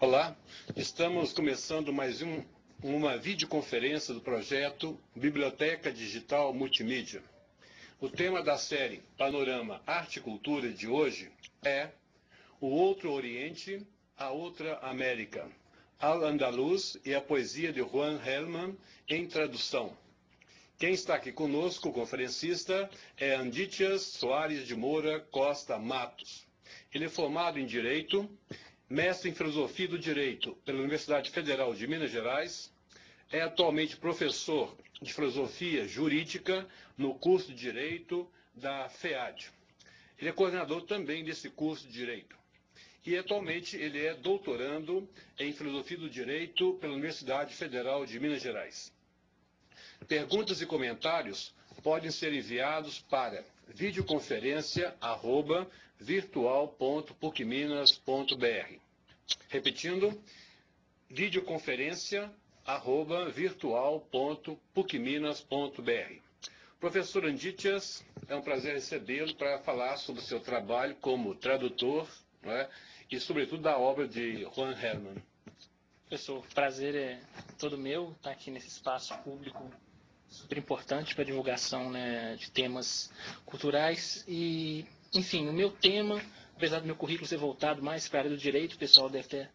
Olá, estamos começando mais uma videoconferência do projeto Biblioteca Digital Multimídia. O tema da série Panorama Arte e Cultura de hoje é O Outro Oriente, a Outra América, Al-Andalus e a poesia de Juan Gelman em tradução. Quem está aqui conosco, o conferencista, é Andítias Soares de Moura Costa Matos. Ele é formado em Direito, mestre em Filosofia do Direito pela Universidade Federal de Minas Gerais, é atualmente professor de Filosofia Jurídica no curso de Direito da FEAD. Ele é coordenador também desse curso de Direito. E atualmente ele é doutorando em Filosofia do Direito pela Universidade Federal de Minas Gerais. Perguntas e comentários podem ser enviados para videoconferência@virtual.pucminas.br. Repetindo, videoconferência@virtual.pucminas.br. Professor Andítias, é um prazer recebê-lo para falar sobre o seu trabalho como tradutor, não é? E, sobretudo, da obra de Juan Gelman. Professor, o prazer é todo meu estar aqui nesse espaço público super importante para a divulgação, né, de temas culturais. E, enfim, o meu tema, apesar do meu currículo ser voltado mais para a área do direito, o pessoal deve ter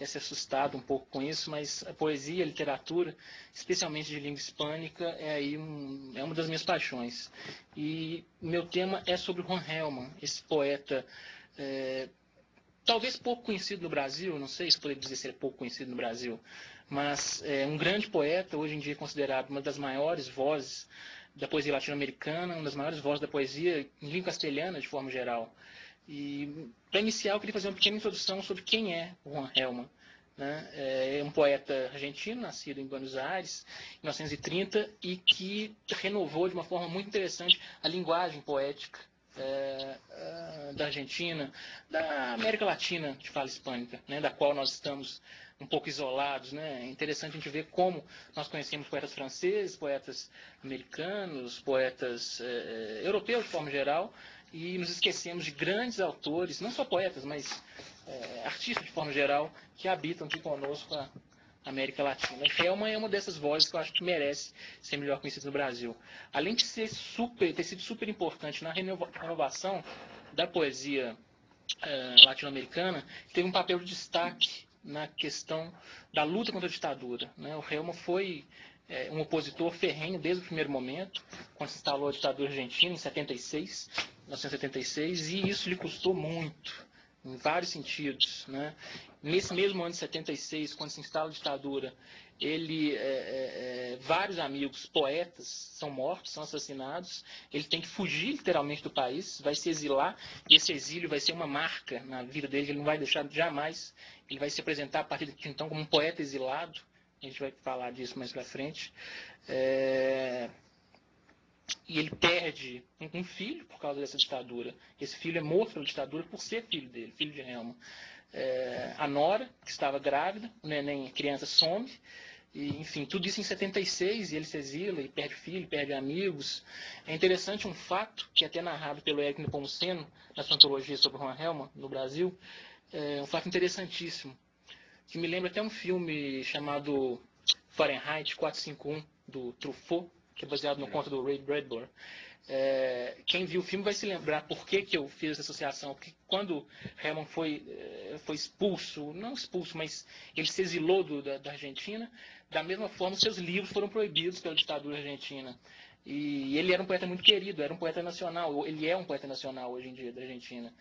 se assustado um pouco com isso, mas a poesia, a literatura, especialmente de língua hispânica, é uma das minhas paixões. E o meu tema é sobre Juan Gelman, esse poeta talvez pouco conhecido no Brasil, não sei se poderia dizer se ele é pouco conhecido no Brasil, mas é um grande poeta, hoje em dia considerado uma das maiores vozes da poesia latino-americana, uma das maiores vozes da poesia em língua castelhana, de forma geral. E, para iniciar, eu queria fazer uma pequena introdução sobre quem é o Juan Gelman. É um poeta argentino, nascido em Buenos Aires, em 1930, e que renovou de uma forma muito interessante a linguagem poética da Argentina, da América Latina de fala hispânica, né, da qual nós estamos um pouco isolados. Né? É interessante a gente ver como nós conhecemos poetas franceses, poetas americanos, poetas europeus de forma geral, e nos esquecemos de grandes autores, não só poetas, mas artistas de forma geral, que habitam aqui conosco a América Latina. E Gelman é uma dessas vozes que eu acho que merece ser melhor conhecido no Brasil. Além de ter sido super importante na renovação da poesia latino-americana, teve um papel de destaque na questão da luta contra a ditadura. Né? O Gelman foi um opositor ferrenho desde o primeiro momento, quando se instalou a ditadura argentina, em 1976, e isso lhe custou muito, em vários sentidos. Né? Nesse mesmo ano de 76, quando se instala a ditadura, vários amigos poetas são mortos, são assassinados. Ele tem que fugir literalmente do país, vai se exilar, e esse exílio vai ser uma marca na vida dele, ele não vai deixar jamais. Ele vai se apresentar a partir de então como um poeta exilado. A gente vai falar disso mais pra frente. E ele perde um filho por causa dessa ditadura. Esse filho é morto pela ditadura por ser filho dele, filho de Gelman. A nora, que estava grávida, o neném, a criança, some. E, enfim, tudo isso em 76, e ele se exila, e perde filho, perde amigos. É interessante um fato, que é até narrado pelo Érico Nepomuceno, na sua antologia sobre Juan Gelman, no Brasil, um fato interessantíssimo, que me lembra até um filme chamado Fahrenheit 451, do Truffaut, que é baseado no conto do Ray Bradbury. Quem viu o filme vai se lembrar por que eu fiz essa associação. Porque quando Gelman foi expulso, não expulso, mas ele se exilou da Argentina, da mesma forma seus livros foram proibidos pela ditadura argentina. E ele era um poeta muito querido, era um poeta nacional, ele é um poeta nacional hoje em dia da Argentina.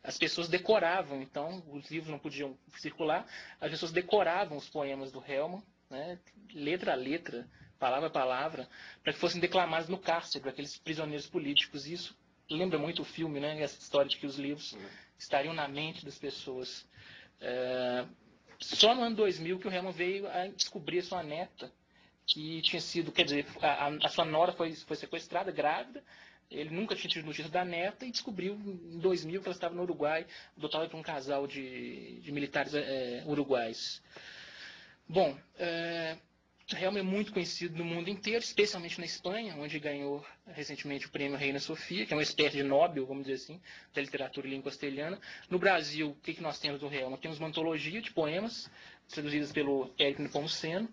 As pessoas decoravam, então, os livros não podiam circular, as pessoas decoravam os poemas do Gelman, né, letra a letra, palavra a palavra, para que fossem declamados no cárcere, para aqueles prisioneiros políticos. E isso lembra muito o filme, né, essa história de que os livros estariam na mente das pessoas. Só no ano 2000 que o Gelman veio a descobrir a sua neta, que tinha sido, quer dizer, a sua nora foi sequestrada, grávida. Ele nunca tinha tido notícia da neta e descobriu em 2000 que ela estava no Uruguai, adotada por um casal de militares uruguaios. Bom, Helma é muito conhecido no mundo inteiro, especialmente na Espanha, onde ganhou recentemente o prêmio Reina Sofia, que é uma espécie de Nobel, vamos dizer assim, da literatura em língua castelhana. No Brasil, o que nós temos do Helma? Temos uma antologia de poemas, traduzidas pelo Érico Nepomuceno,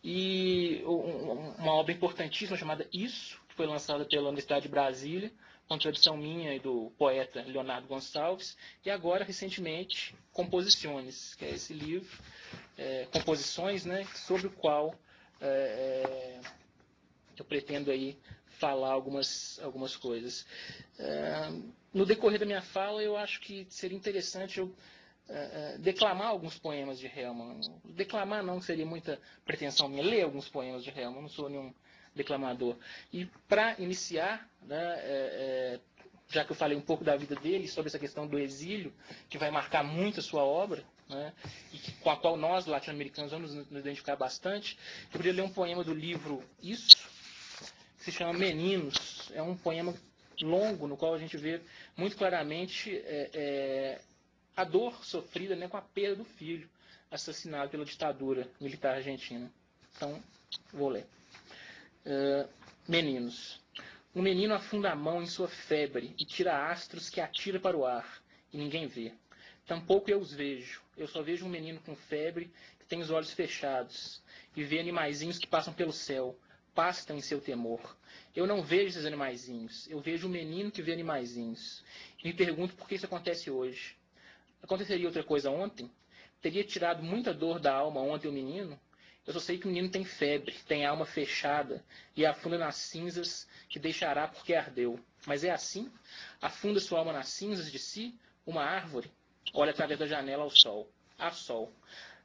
e uma obra importantíssima chamada Isso, que foi lançada pela Universidade de Brasília, com tradução minha e do poeta Leonardo Gonçalves, e agora, recentemente, Composições, que é esse livro, composições, né, sobre o qual eu pretendo aí falar algumas coisas. No decorrer da minha fala, eu acho que seria interessante eu declamar alguns poemas de Helma. Declamar não seria muita pretensão minha, ler alguns poemas de Helma, eu não sou nenhum declamador. E para iniciar, né, já que eu falei um pouco da vida dele, sobre essa questão do exílio, que vai marcar muito a sua obra, né, e com a qual nós, latino-americanos, vamos nos identificar bastante, eu queria ler um poema do livro Isso, que se chama Meninos. É um poema longo, no qual a gente vê muito claramente a dor sofrida, né, com a perda do filho, assassinado pela ditadura militar argentina. Então, vou ler. Meninos. Um menino afunda a mão em sua febre e tira astros que atira para o ar, e ninguém vê. Tampouco eu os vejo. Eu só vejo um menino com febre que tem os olhos fechados, e vê animaizinhos que passam pelo céu, pastam em seu temor. Eu não vejo esses animaizinhos. Eu vejo um menino que vê animaizinhos. E me pergunto por que isso acontece hoje. Aconteceria outra coisa ontem? Teria tirado muita dor da alma ontem o menino? Eu só sei que o menino tem febre, tem a alma fechada e afunda nas cinzas que deixará porque ardeu. Mas é assim? Afunda sua alma nas cinzas de si? Uma árvore? Olha através da janela ao sol. Há sol.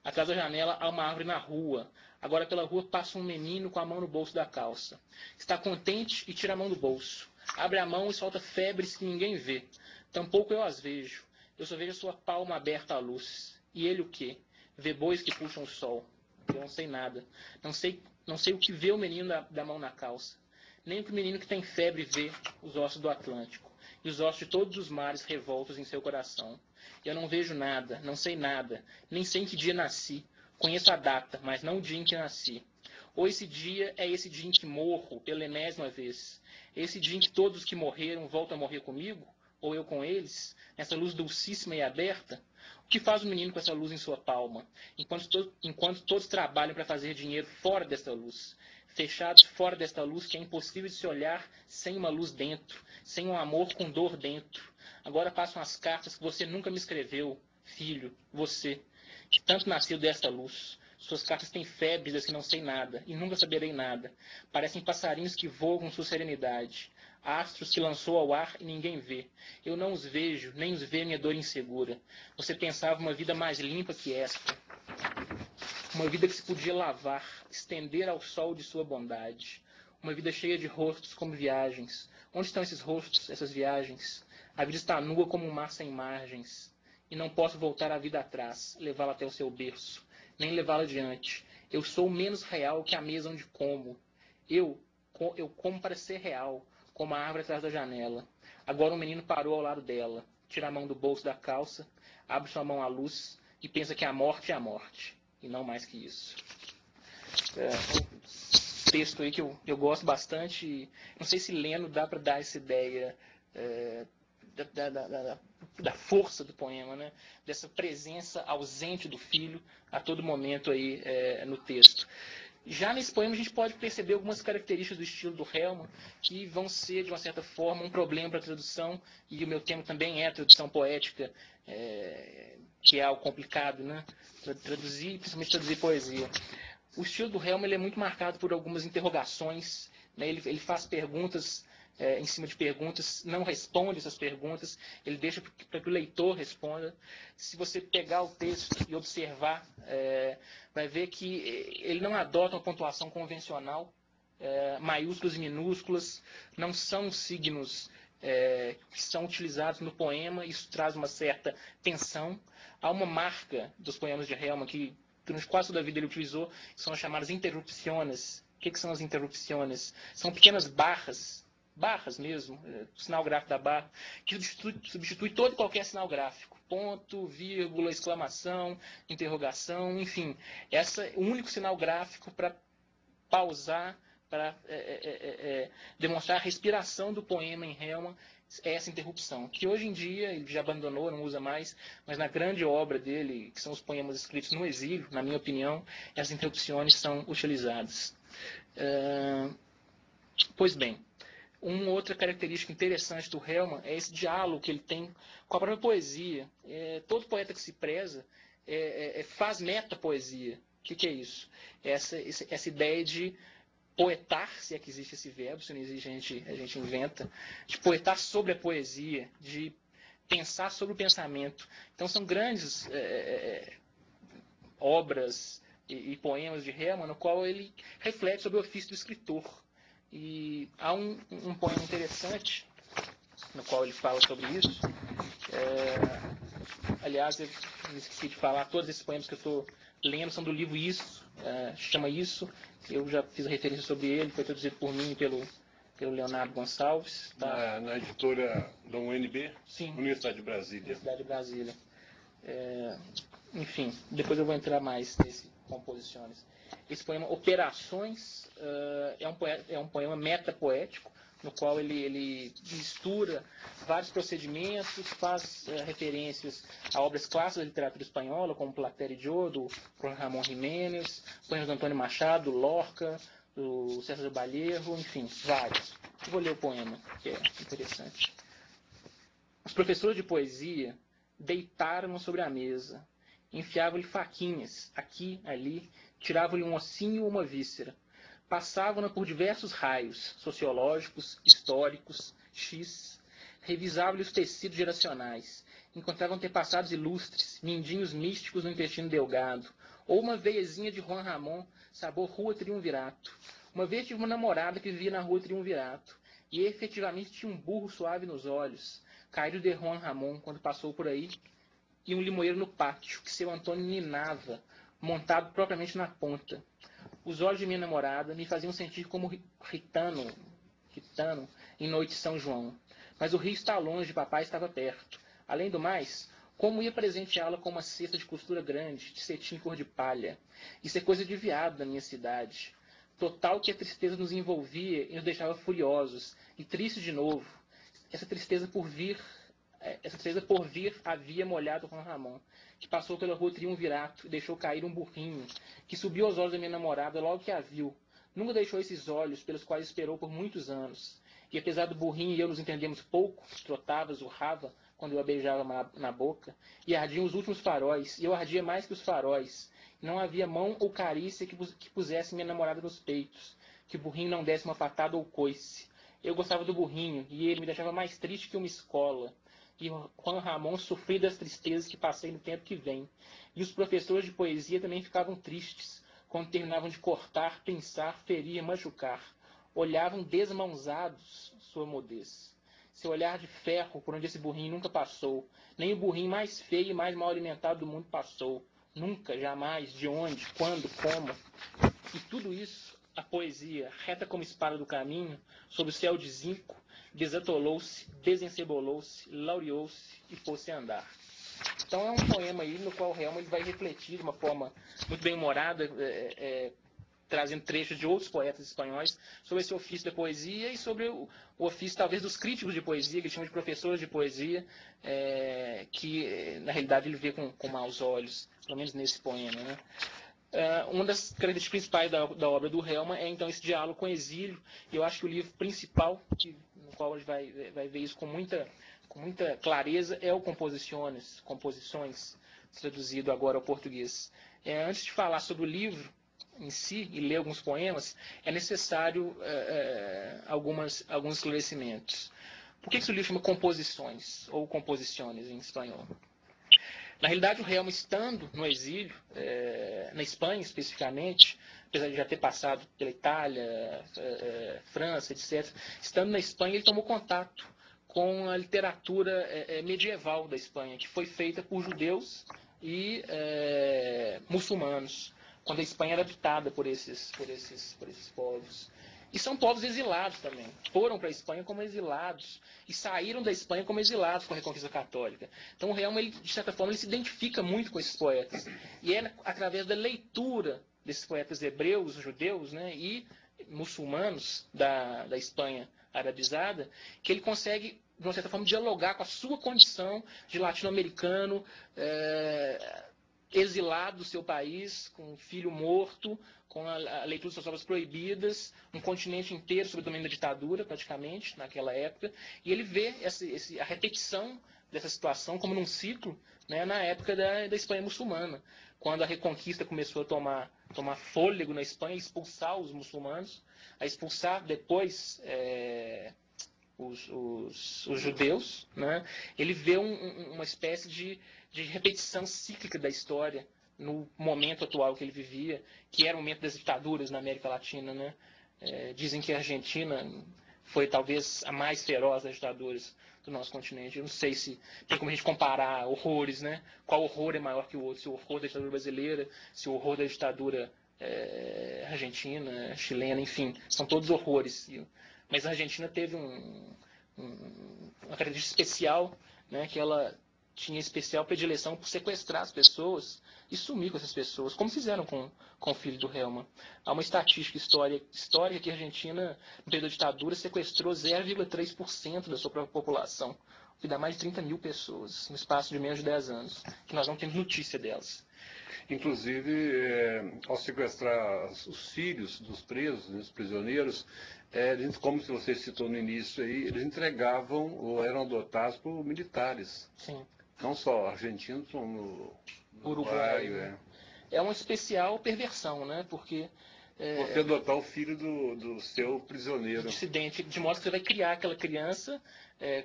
Atrás da janela há uma árvore na rua. Agora pela rua passa um menino com a mão no bolso da calça. Está contente e tira a mão do bolso. Abre a mão e solta febres que ninguém vê. Tampouco eu as vejo. Eu só vejo a sua palma aberta à luz. E ele o quê? Vê bois que puxam o sol. Eu não sei nada. Não sei o que vê o menino da mão na calça. Nem o que o menino que tem febre vê os ossos do Atlântico. E os ossos de todos os mares revoltos em seu coração. Eu não vejo nada, não sei nada. Nem sei em que dia nasci. Conheço a data, mas não o dia em que nasci. Ou esse dia é esse dia em que morro pela enésima vez. Esse dia em que todos os que morreram voltam a morrer comigo? Ou eu com eles? Nessa luz dulcíssima e aberta? O que faz o menino com essa luz em sua palma, enquanto todos trabalham para fazer dinheiro fora desta luz, fechados fora desta luz que é impossível de se olhar sem uma luz dentro, sem um amor com dor dentro? Agora passam as cartas que você nunca me escreveu, filho, você, que tanto nasceu desta luz. Suas cartas têm febres das que não sei nada, e nunca saberei nada. Parecem passarinhos que voam com sua serenidade. Astros que lançou ao ar e ninguém vê. Eu não os vejo, nem os vê minha dor insegura. Você pensava uma vida mais limpa que esta. Uma vida que se podia lavar, estender ao sol de sua bondade. Uma vida cheia de rostos como viagens. Onde estão esses rostos, essas viagens? A vida está nua como um mar sem margens. E não posso voltar a vida atrás, levá-la até o seu berço, nem levá-la adiante. Eu sou menos real que a mesa onde como. Eu como para ser real, como a árvore atrás da janela. Agora um menino parou ao lado dela, tira a mão do bolso da calça, abre sua mão à luz e pensa que a morte é a morte, e não mais que isso. Um texto aí que eu gosto bastante, e não sei se lendo dá para dar essa ideia da força do poema, né? Dessa presença ausente do filho a todo momento aí no texto. Já nesse poema a gente pode perceber algumas características do estilo do Helma que vão ser, de uma certa forma, um problema para a tradução, e o meu tema também é a tradução poética, que é algo complicado, né? Traduzir, principalmente traduzir poesia. O estilo do Helma ele é muito marcado por algumas interrogações, né? Ele faz perguntas em cima de perguntas, não responde essas perguntas, ele deixa para que o leitor responda. Se você pegar o texto e observar, vai ver que ele não adota uma pontuação convencional, maiúsculas e minúsculas não são signos que são utilizados no poema, isso traz uma certa tensão. Há uma marca dos poemas de Helma que durante quase toda a vida ele utilizou, que são as chamadas interrupções. O que são as interrupções? São pequenas barras mesmo, o sinal gráfico da barra, que substitui todo e qualquer sinal gráfico. Ponto, vírgula, exclamação, interrogação, enfim. O único sinal gráfico para pausar, para demonstrar a respiração do poema em Hellman, essa interrupção, que hoje em dia ele já abandonou, não usa mais, mas na grande obra dele, que são os poemas escritos no exílio, na minha opinião, essas interrupções são utilizadas. Pois bem, uma outra característica interessante do Hellman é esse diálogo que ele tem com a própria poesia. Todo poeta que se preza faz metapoesia. O que é isso? Essa ideia de poetar, se é que existe esse verbo, se não existe a gente inventa, de poetar sobre a poesia, de pensar sobre o pensamento. Então são grandes obras e poemas de Hellman, no qual ele reflete sobre o ofício do escritor. E há um poema interessante, no qual ele fala sobre isso. Aliás, eu me esqueci de falar, todos esses poemas que eu estou lendo são do livro Isso, chama Isso. Eu já fiz a referência sobre ele, foi traduzido por mim e pelo Leonardo Gonçalves. Tá? Na editora da UNB? Sim. Universidade de Brasília. Universidade de Brasília. Enfim, depois eu vou entrar mais nesse composições. Esse poema Operações é um poema metapoético, no qual ele mistura vários procedimentos, faz referências a obras clássicas da literatura espanhola, como Plater y Yo, do Ramón Jiménez, poemas do Antônio Machado, do Lorca, do César Vallejo, enfim, vários. Eu vou ler o poema, que é interessante. Os professores de poesia deitaram-no sobre a mesa, enfiavam-lhe faquinhas, aqui, ali, tiravam-lhe um ossinho ou uma víscera, passavam-na por diversos raios, sociológicos, históricos, revisavam-lhe os tecidos geracionais, encontravam antepassados ilustres, mindinhos místicos no intestino delgado, ou uma veiazinha de Juan Ramón, sabor Rua Triunvirato. Uma vez tive uma namorada que vivia na Rua Triunvirato, e efetivamente tinha um burro suave nos olhos, caído de Juan Ramón quando passou por aí, e um limoeiro no pátio, que seu Antônio ninava, montado propriamente na ponta. Os olhos de minha namorada me faziam sentir como ritano em noite de São João. Mas o rio está longe, papai estava perto. Além do mais, como ia presenteá-la com uma cesta de costura grande, de cetim cor de palha? Isso é coisa de viado da minha cidade. Total que a tristeza nos envolvia e nos deixava furiosos, e tristes de novo. Essa tristeza por vir havia molhado Juan Ramón, que passou pela Rua Triunvirato e deixou cair um burrinho, que subiu aos olhos da minha namorada logo que a viu. Nunca deixou esses olhos, pelos quais esperou por muitos anos. E apesar do burrinho e eu nos entendemos pouco, trotava, zurrava, quando eu a beijava na boca, e ardiam os últimos faróis, e eu ardia mais que os faróis. Não havia mão ou carícia que pusesse minha namorada nos peitos, que o burrinho não desse uma patada ou coice. Eu gostava do burrinho, e ele me deixava mais triste que uma escola. E Juan Ramón sofria das tristezas que passei no tempo que vem. E os professores de poesia também ficavam tristes, quando terminavam de cortar, pensar, ferir, machucar. Olhavam desmãozados sua mudez. Seu olhar de ferro por onde esse burrinho nunca passou. Nem o burrinho mais feio e mais mal alimentado do mundo passou. Nunca, jamais, de onde, quando, como. E tudo isso, a poesia, reta como espada do caminho, sob o céu de zinco, desatolou-se, desencebolou-se, laureou-se e pôs-se a andar. Então é um poema aí no qual realmente vai refletir de uma forma muito bem humorada, trazendo trechos de outros poetas espanhóis sobre esse ofício da poesia e sobre o ofício talvez dos críticos de poesia, que eles chamam de professores de poesia, que na realidade ele vê com maus olhos, pelo menos nesse poema, né? Uma das características principais da obra do Hellman é então esse diálogo com o exílio, e eu acho que o livro principal, no qual a gente vai ver isso com muita clareza, é o Composições, traduzido agora ao português. Antes de falar sobre o livro em si e ler alguns poemas, é necessário alguns esclarecimentos. Por que esse livro chama Composições, ou Composições em espanhol? Na realidade, o Hellman, estando no exílio, na Espanha especificamente, apesar de já ter passado pela Itália, França, etc., estando na Espanha, ele tomou contato com a literatura medieval da Espanha, que foi feita por judeus e muçulmanos, quando a Espanha era habitada por esses povos. E são povos exilados também. Foram para a Espanha como exilados e saíram da Espanha como exilados com a Reconquista Católica. Então o Hellman, de certa forma, ele se identifica muito com esses poetas. E é através da leitura desses poetas hebreus, judeus, né, e muçulmanos da Espanha arabizada, que ele consegue, de uma certa forma, dialogar com a sua condição de latino-americano, exilado do seu país, com um filho morto, com a leitura de suas obras proibidas, um continente inteiro sob o domínio da ditadura, praticamente, naquela época, e ele vê a repetição dessa situação como num ciclo, né, na época da Espanha muçulmana, quando a Reconquista começou a tomar fôlego na Espanha, expulsar os muçulmanos, a expulsar depois os judeus, né? Ele vê uma espécie de repetição cíclica da história no momento atual que ele vivia, que era o momento das ditaduras na América Latina, né? Dizem que a Argentina foi talvez a mais feroz das ditaduras do nosso continente. Eu não sei se tem como a gente comparar horrores, né? Qual horror é maior que o outro? Se o horror da ditadura brasileira, se o horror da ditadura argentina, chilena, enfim, são todos horrores. Mas a Argentina teve uma característica especial, né, que ela tinha especial predileção por sequestrar as pessoas e sumir com essas pessoas, como fizeram com o filho do Helman. Há uma estatística histórica que a Argentina, no período da ditadura, sequestrou 0,3% da sua própria população, o que dá mais de 30 mil pessoas, no espaço de menos de 10 anos, que nós não temos notícia delas. Inclusive, ao sequestrar os filhos dos presos, dos prisioneiros, como você citou no início aí, eles entregavam ou eram adotados por militares. Sim. Não só argentinos, como Uruguai. Né? É uma especial perversão, né? Porque você adotar o filho do seu prisioneiro. Dissidente, de modo que você vai criar aquela criança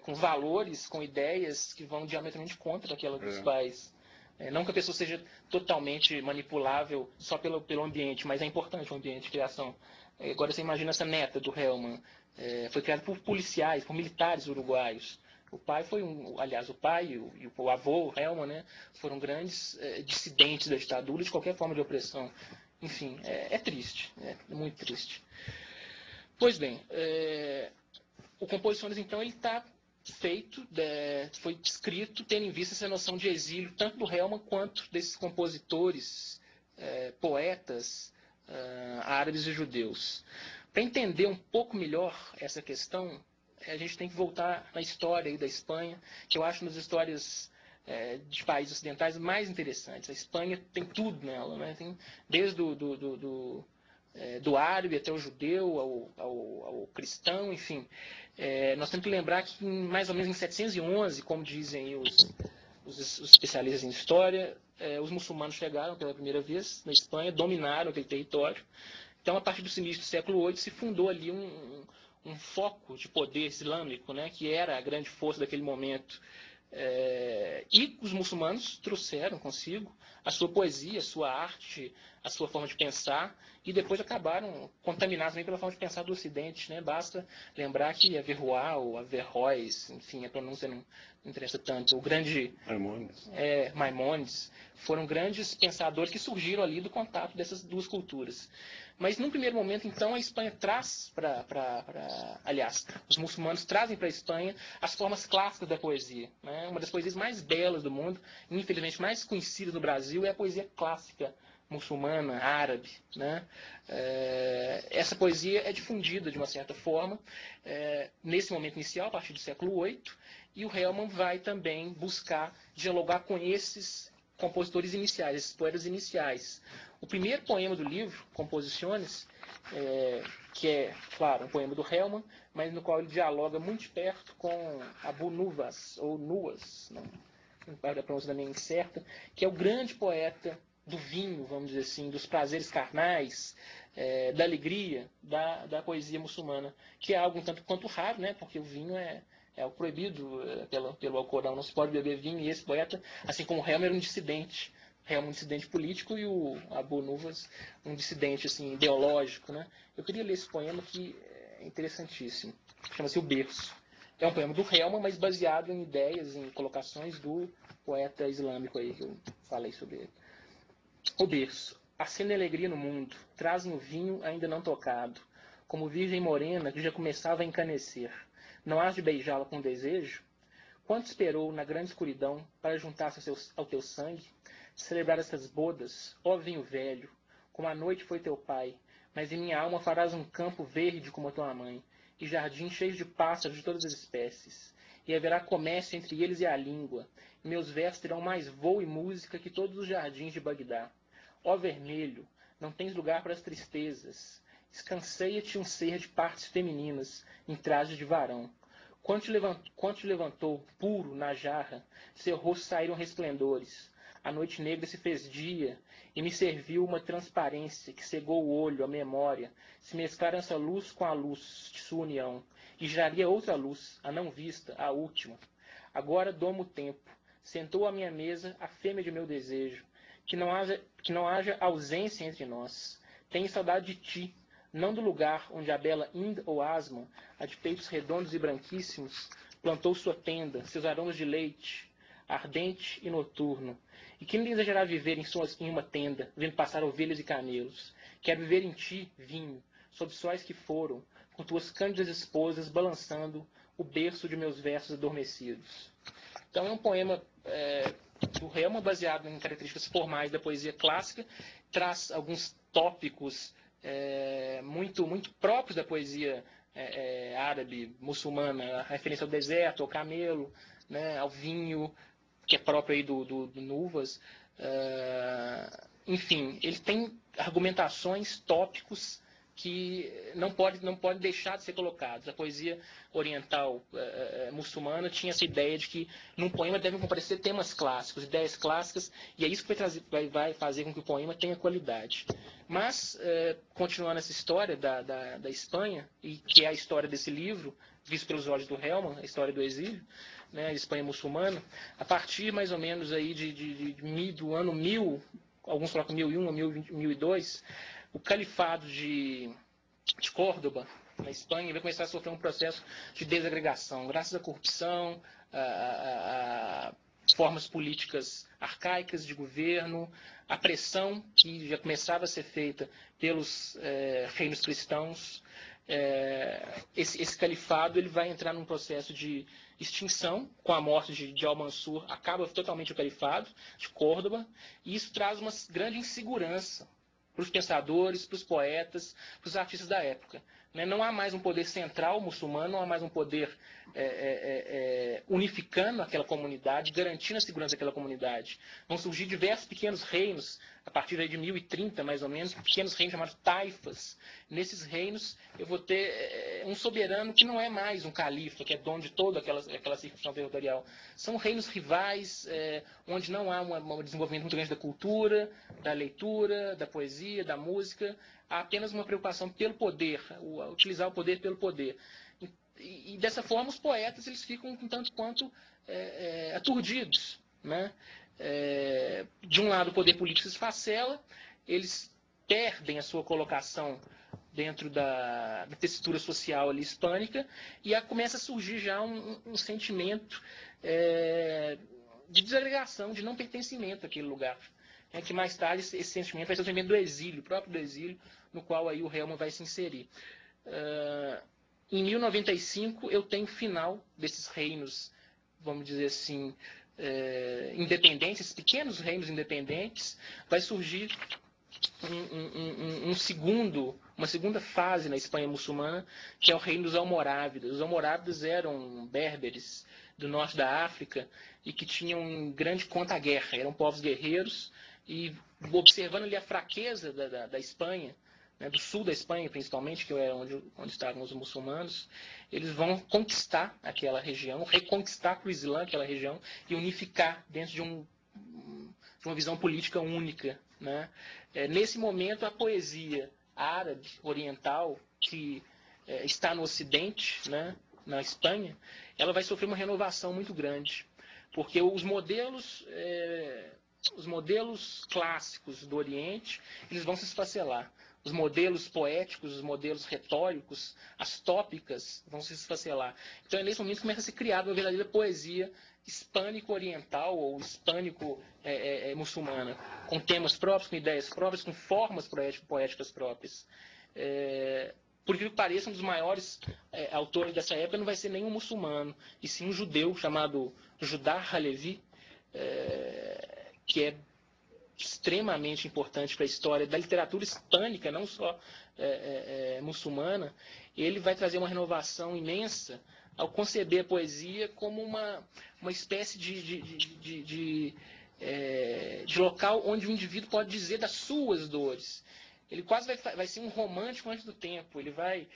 com valores, com ideias que vão diametralmente contra aquela dos pais. Não que a pessoa seja totalmente manipulável só pelo ambiente, mas é importante o ambiente de criação. Agora você imagina essa neta do Helman. Foi criada por policiais, por militares uruguaios. O pai foi aliás, o pai e o avô, o Helman, né, foram grandes dissidentes da ditadura, de qualquer forma de opressão. Enfim, é triste, é muito triste. Pois bem, o Composições, então, ele está feito, foi escrito tendo em vista essa noção de exílio, tanto do Helman quanto desses compositores, poetas árabes e judeus. Para entender um pouco melhor essa questão, a gente tem que voltar na história aí da Espanha, que eu acho uma das histórias de países ocidentais mais interessantes. A Espanha tem tudo nela, né? Tem desde do árabe até o judeu, ao cristão, enfim. Nós temos que lembrar que mais ou menos em 711, como dizem os especialistas em história, os muçulmanos chegaram pela primeira vez na Espanha, dominaram aquele território. Então, a partir do início do século VIII, se fundou ali um foco de poder islâmico, né, que era a grande força daquele momento. E os muçulmanos trouxeram consigo a sua poesia, a sua arte, a sua forma de pensar, e depois acabaram contaminados também pela forma de pensar do Ocidente. Né? Basta lembrar que Averroes ou Averroes, enfim, a pronúncia não interessa tanto, o grande Maimônides, foram grandes pensadores que surgiram ali do contato dessas duas culturas. Mas, num primeiro momento, então, a Espanha traz aliás, os muçulmanos trazem para a Espanha as formas clássicas da poesia. Né? Uma das poesias mais belas do mundo, infelizmente mais conhecida no Brasil, é a poesia clássica muçulmana, árabe. Né? Essa poesia é difundida, de uma certa forma, nesse momento inicial, a partir do século VIII, e o Helman vai também buscar dialogar com esses compositores iniciais, esses poetas iniciais. O primeiro poema do livro, Composições, que é, claro, um poema do Helman, mas no qual ele dialoga muito de perto com Abu Nuwas, ou Nuwas, não a pronúncia também incerta, que é o grande poeta do vinho, vamos dizer assim, dos prazeres carnais, da alegria da poesia muçulmana, que é algo um tanto quanto raro, né, porque o vinho é o proibido pelo Alcorão, não se pode beber vinho, e esse poeta, assim como o Helman, era um dissidente. Helman, um dissidente político, e o Abu Nuwas, um dissidente assim, ideológico. Né? Eu queria ler esse poema que é interessantíssimo, chama-se O Berço. É um poema do Helman, mas baseado em ideias, em colocações do poeta islâmico aí, que eu falei sobre ele. O berço. Acende alegria no mundo, traz um vinho ainda não tocado, como virgem morena que já começava a encanecer. Não hás de beijá-la com desejo? Quanto esperou na grande escuridão para juntar-se ao teu sangue, celebrar essas bodas, ó vinho velho, como a noite foi teu pai, mas em minha alma farás um campo verde como a tua mãe, e jardim cheio de pássaros de todas as espécies. E haverá comércio entre eles e a língua, e meus versos terão mais voo e música que todos os jardins de Bagdá. Ó vermelho, não tens lugar para as tristezas. Escanceia-te um ser de partes femininas, em trajes de varão. Quando te levantou, puro, na jarra, seu rosto saíram resplendores. A noite negra se fez dia, e me serviu uma transparência que cegou o olho, a memória. Se mesclaram essa luz com a luz de sua união, e geraria outra luz, a não vista, a última. Agora domo o tempo. Sentou à minha mesa a fêmea de meu desejo. Que não haja ausência entre nós. Tenho saudade de ti, não do lugar onde a bela Ind ou Asma, a de peitos redondos e branquíssimos, plantou sua tenda, seus aromas de leite, ardente e noturno. E quem desejará viver em uma tenda, vendo passar ovelhas e camelos? Quero viver em ti, vinho, sob sóis que foram, com tuas cândidas esposas balançando o berço de meus versos adormecidos. Então é um poema do Helman, baseado em características formais da poesia clássica, traz alguns tópicos muito próprios da poesia árabe, muçulmana, a referência ao deserto, ao camelo, né, ao vinho, que é próprio aí do Nuvas. Enfim, ele tem argumentações, tópicos que não pode deixar de ser colocados. A poesia oriental muçulmana tinha essa ideia de que num poema devem comparecer temas clássicos, ideias clássicas, e é isso que vai fazer com que o poema tenha qualidade. Mas, continuando essa história da Espanha, e que é a história desse livro, visto pelos olhos do Helman, a história do exílio, né, a Espanha muçulmana, a partir mais ou menos aí do ano 1000, alguns colocam 1001 ou 1002, o califado de Córdoba, na Espanha, vai começar a sofrer um processo de desagregação, graças à corrupção, a formas políticas arcaicas de governo, a pressão que já começava a ser feita pelos reinos cristãos. Esse califado ele vai entrar num processo de extinção. Com a morte de Al-Mansur, acaba totalmente o califado de Córdoba, e isso traz uma grande insegurança para os pensadores, para os poetas, para os artistas da época. Não há mais um poder central muçulmano, não há mais um poder unificando aquela comunidade, garantindo a segurança daquela comunidade. Vão surgir diversos pequenos reinos, a partir de 1030, mais ou menos, pequenos reinos chamados taifas. Nesses reinos, eu vou ter um soberano que não é mais um califa, que é dono de toda aquela circunscrição territorial. São reinos rivais, onde não há um desenvolvimento muito grande da cultura, da leitura, da poesia, da música. Há apenas uma preocupação pelo poder, utilizar o poder pelo poder. E dessa forma, os poetas eles ficam um tanto quanto aturdidos, né? De um lado, o poder político se esfacela, eles perdem a sua colocação dentro da textura social ali hispânica, e começa a surgir já um sentimento de desagregação, de não pertencimento àquele lugar. Que mais tarde esse sentimento vai ser o sentimento do exílio, próprio do exílio, no qual aí o Helman vai se inserir. Em 1095 eu tenho o final desses reinos, vamos dizer assim, independentes, esses pequenos reinos independentes. Vai surgir uma segunda fase na Espanha muçulmana, que é o reino dos Almorávidas. Os Almorávidas eram berberes do norte da África e que tinham grande conta à guerra, eram povos guerreiros, e observando ali a fraqueza da Espanha, né, do sul da Espanha principalmente, que é onde estavam os muçulmanos, eles vão conquistar aquela região, reconquistar para o Islã aquela região e unificar dentro de uma visão política única, né? Nesse momento, a poesia árabe, oriental, que está no Ocidente, né, na Espanha, ela vai sofrer uma renovação muito grande, porque os modelos clássicos do Oriente, eles vão se esfacelar. Os modelos poéticos, os modelos retóricos, as tópicas vão se esfacelar. Então é nesse momento que começa a ser criada uma verdadeira poesia hispânico-oriental ou hispânico-muçulmana, com temas próprios, com ideias próprias, com formas poéticas próprias. Por que pareça, um dos maiores autores dessa época não vai ser nenhum muçulmano, e sim um judeu chamado Judá Halevi, que é extremamente importante para a história da literatura hispânica, não só muçulmana, ele vai trazer uma renovação imensa ao conceber a poesia como uma espécie de local onde o indivíduo pode dizer das suas dores. Ele quase vai ser um romântico antes do tempo. Ele vai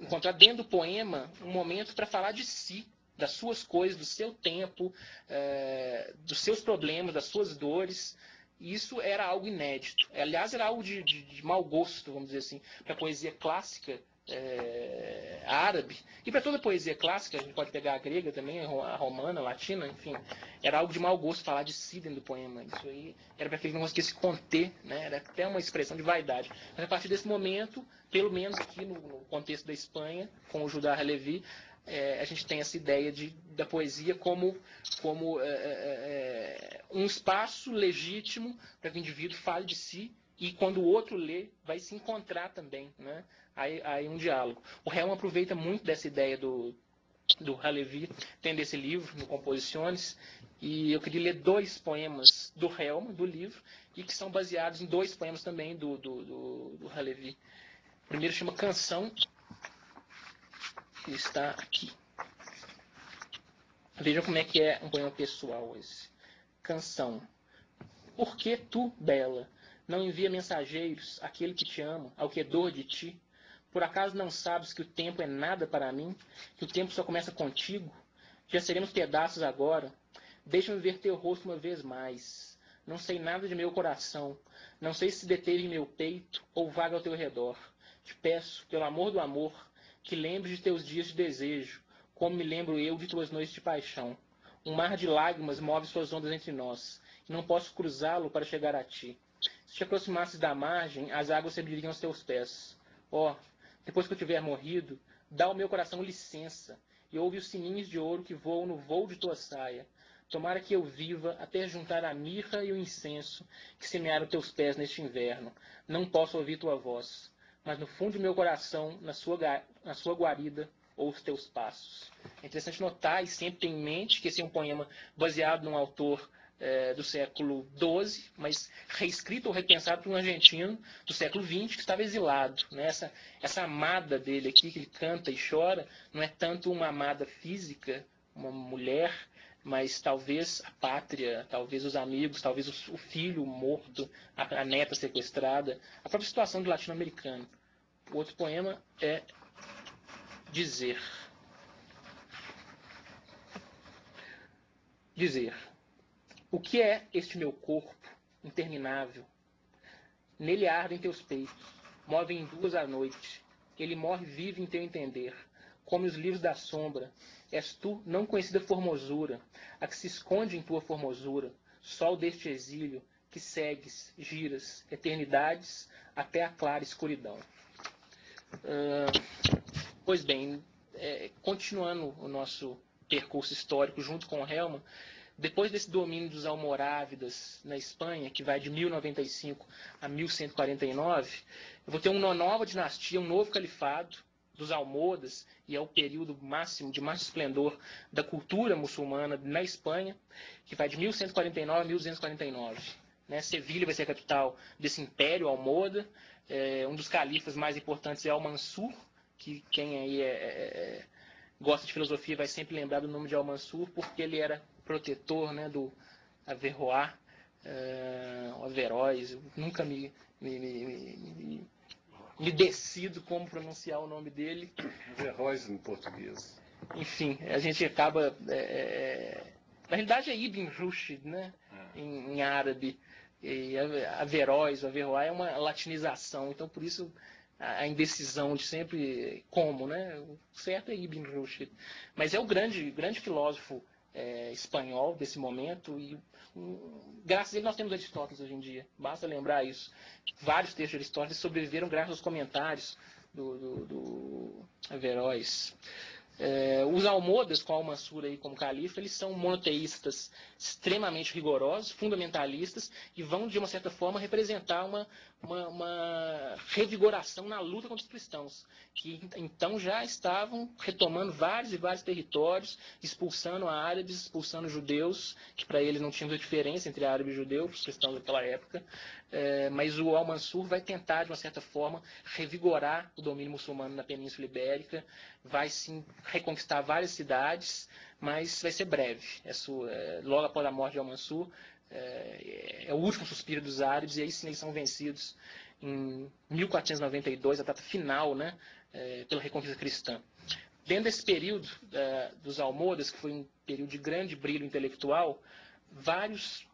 encontrar dentro do poema um momento para falar de si, das suas coisas, do seu tempo, dos seus problemas, das suas dores. E isso era algo inédito. Aliás, era algo de mau gosto, vamos dizer assim, para a poesia clássica árabe. E para toda a poesia clássica, a gente pode pegar a grega também, a romana, a latina, enfim. Era algo de mau gosto falar de si dentro do poema. Isso aí era para que ele não conseguisse conter, né? Era até uma expressão de vaidade. Mas a partir desse momento, pelo menos aqui no contexto da Espanha, com o Judá Halevi, a gente tem essa ideia da poesia como um espaço legítimo para que o indivíduo fale de si e quando o outro lê, vai se encontrar também, né? Aí um diálogo. O Helm aproveita muito dessa ideia do Halevi, tendo esse livro, no Composições, e eu queria ler 2 poemas do Helm, do livro, e que são baseados em 2 poemas também do Halevi. O primeiro chama Canção, que está aqui. Vejam como é que é um poema pessoal esse. Canção. Por que tu, bela, não envia mensageiros àquele que te ama, ao que é dor de ti? Por acaso não sabes que o tempo é nada para mim? Que o tempo só começa contigo? Já seremos pedaços agora? Deixa-me ver teu rosto uma vez mais. Não sei nada de meu coração. Não sei se deteve em meu peito ou vaga ao teu redor. Te peço, pelo amor do amor, que lembres de teus dias de desejo, como me lembro eu de tuas noites de paixão. Um mar de lágrimas move suas ondas entre nós, e não posso cruzá-lo para chegar a ti. Se te aproximasses da margem, as águas se abririam aos teus pés. Oh, depois que eu tiver morrido, dá ao meu coração licença, e ouve os sininhos de ouro que voam no voo de tua saia. Tomara que eu viva até juntar a mirra e o incenso que semearam teus pés neste inverno. Não posso ouvir tua voz, mas no fundo do meu coração, na sua guarida, ouço teus passos. É interessante notar e sempre ter em mente que esse é um poema baseado num autor do século XII, mas reescrito ou repensado por um argentino do século XX que estava exilado. Né? Essa amada dele aqui, que ele canta e chora, não é tanto uma amada física, uma mulher, mas talvez a pátria, talvez os amigos, talvez o filho morto, a neta sequestrada, a própria situação do latino-americano. O outro poema é Dizer. Dizer. O que é este meu corpo, interminável? Nele ardem teus peitos, movem 2 à noite. Ele morre vivo em teu entender, come os livros da sombra. És tu, não conhecida formosura, a que se esconde em tua formosura, sol deste exílio, que segues, giras, eternidades, até a clara escuridão. Pois bem, continuando o nosso percurso histórico junto com o Helm, depois desse domínio dos almorávidas na Espanha, que vai de 1095 a 1149, eu vou ter uma nova dinastia, um novo califado dos almohadas, e é o período máximo de máximo esplendor da cultura muçulmana na Espanha, que vai de 1149 a 1249. Né? Sevilha vai ser a capital desse império almohada. Um dos califas mais importantes é Al-Mansur, que quem aí gosta de filosofia vai sempre lembrar do nome de Al-Mansur, porque ele era protetor, né, do Averroes, Averroes. Eu nunca me decido como pronunciar o nome dele. Averroes em português. Enfim, a gente acaba... na realidade é Ibn Rushd, né, em árabe. E Averroes, Averroes é uma latinização, então por isso a indecisão de sempre como, né? O certo é Ibn Rushd. Mas é o grande filósofo espanhol desse momento e graças a ele nós temos Aristóteles hoje em dia. Basta lembrar isso. Vários textos de Aristóteles sobreviveram graças aos comentários do Averroes. Os almohadas, com Al-Mansur aí como califa, eles são monoteístas extremamente rigorosos, fundamentalistas, e vão, de uma certa forma, representar uma revigoração na luta contra os cristãos, que então já estavam retomando vários e vários territórios, expulsando árabes, expulsando judeus, que para eles não tinha muita diferença entre árabe e judeu, os cristãos daquela época. Mas o Al-Mansur vai tentar, de uma certa forma, revigorar o domínio muçulmano na Península Ibérica, vai sim reconquistar várias cidades, mas vai ser breve. Logo após a morte de Al-Mansur, é o último suspiro dos árabes, e aí sim eles são vencidos em 1492, a data final, né, pela reconquista cristã. Dentro desse período dos almohadas, que foi um período de grande brilho intelectual, vários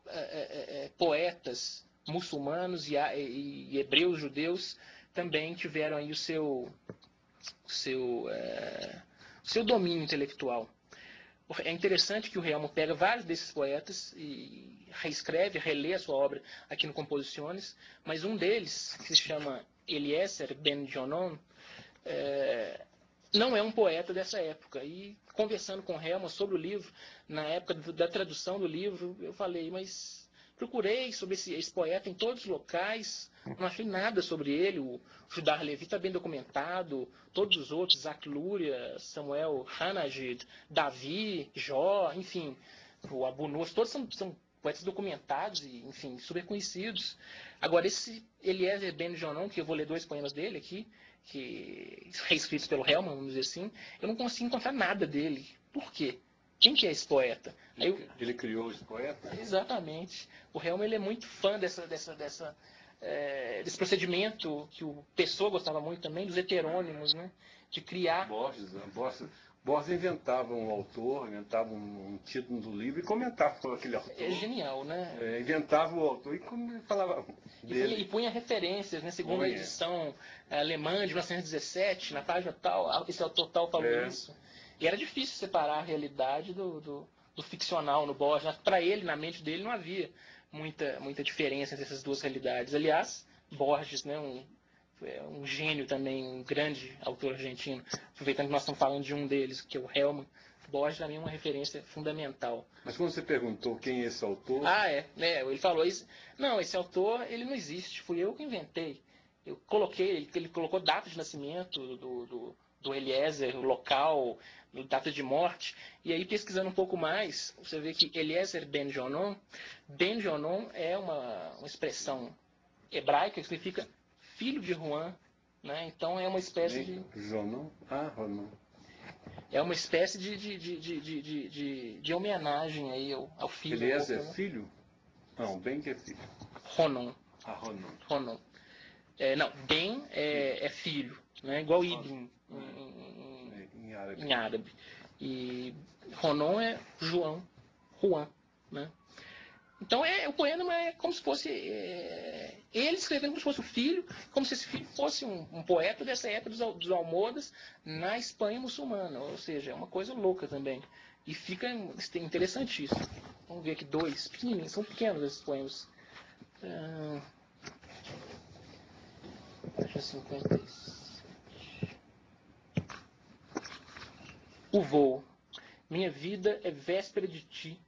poetas muçulmanos e hebreus, judeus, também tiveram aí o seu domínio intelectual. É interessante que o Helmo pega vários desses poetas e reescreve, relê a sua obra aqui no Composições, mas um deles, que se chama Eliezer ben Jonon, não é um poeta dessa época. E conversando com o Helmo sobre o livro, na época da tradução do livro, eu falei, mas procurei sobre esse poeta em todos os locais, não achei nada sobre ele. O Judar Levi está bem documentado, todos os outros, Isaac Luria, Samuel Hanagid, Davi, Jó, enfim, o Abu Nuwas, todos são poetas documentados e, enfim, super conhecidos. Agora, esse Eliezer ben Jonon, que eu vou ler 2 poemas dele aqui, que reescritos pelo Hellman, vamos dizer assim, eu não consigo encontrar nada dele. Por quê? Quem que é esse poeta? Ele criou esse poeta? Exatamente. O Hellman, ele é muito fã desse procedimento que o Pessoa gostava muito também, dos heterônimos, né? De criar... Borges inventava um autor, inventava um título do livro e comentava com aquele autor. É genial, né? Inventava o autor e falava dele. E punha referências, né? Segundo a edição alemã de 1917, na página tal, esse autor tal falou isso. E era difícil separar a realidade do ficcional no Borges. Para ele, na mente dele, não havia muita diferença entre essas duas realidades. Aliás, Borges, né, um gênio também, um grande autor argentino, aproveitando que nós estamos falando de um deles, que é o Hellman, Borges, para mim, é uma referência fundamental. Mas quando você perguntou quem é esse autor... Ele falou isso. Não, esse autor, ele não existe, fui eu que inventei. Eu coloquei, ele colocou data de nascimento do Eliezer, o local, data de morte, e aí pesquisando um pouco mais, você vê que Eliezer ben Jonon é uma expressão hebraica que significa filho de Juan, né? Então é uma espécie de... Jonon? Ronon. É uma espécie de homenagem aí ao filho. Eliezer é filho? Não, Ben que é filho. Ronon. Ronon. Não, Ben é filho, né? Igual Ibn em árabe. E Ronon é Juan, né? Então o poema é como se fosse ele escrevendo como se fosse o filho, como se esse filho fosse um poeta dessa época dos almohadas na Espanha muçulmana. Ou seja, é uma coisa louca também. E fica interessantíssimo. Vamos ver aqui 2, pequenininhos, são pequenos esses poemas. Página 57. O voo. Minha vida é véspera de ti,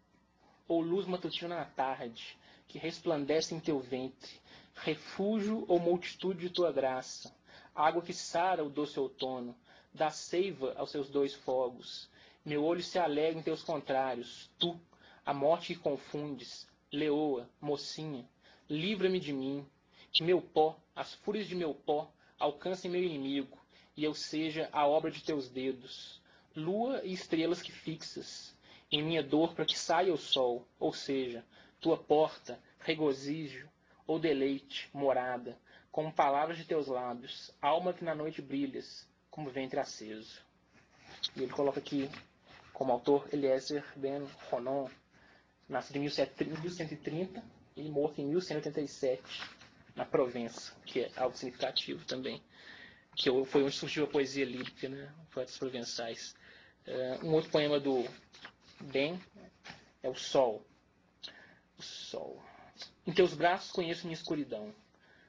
ou luz matutina na tarde, que resplandece em teu ventre, refúgio ou multitude de tua graça, água que sara o doce outono, dá seiva aos seus 2 fogos. Meu olho se alegra em teus contrários, tu, a morte que confundes, leoa, mocinha, livra-me de mim, que meu pó, as fúrias de meu pó, alcancem meu inimigo, e eu seja a obra de teus dedos, lua e estrelas que fixas, em minha dor para que saia o sol, ou seja, tua porta, regozijo, ou deleite, morada, como palavras de teus lábios, alma que na noite brilhas, como ventre aceso. E ele coloca aqui, como autor, Eliezer ben Jonon, nascido em 1130 e morto em 1187, na Provença, que é algo significativo também, que foi onde surgiu a poesia lírica, né, poetas provençais. Um outro poema do Ben é o Sol. O Sol. Em teus braços conheço minha escuridão.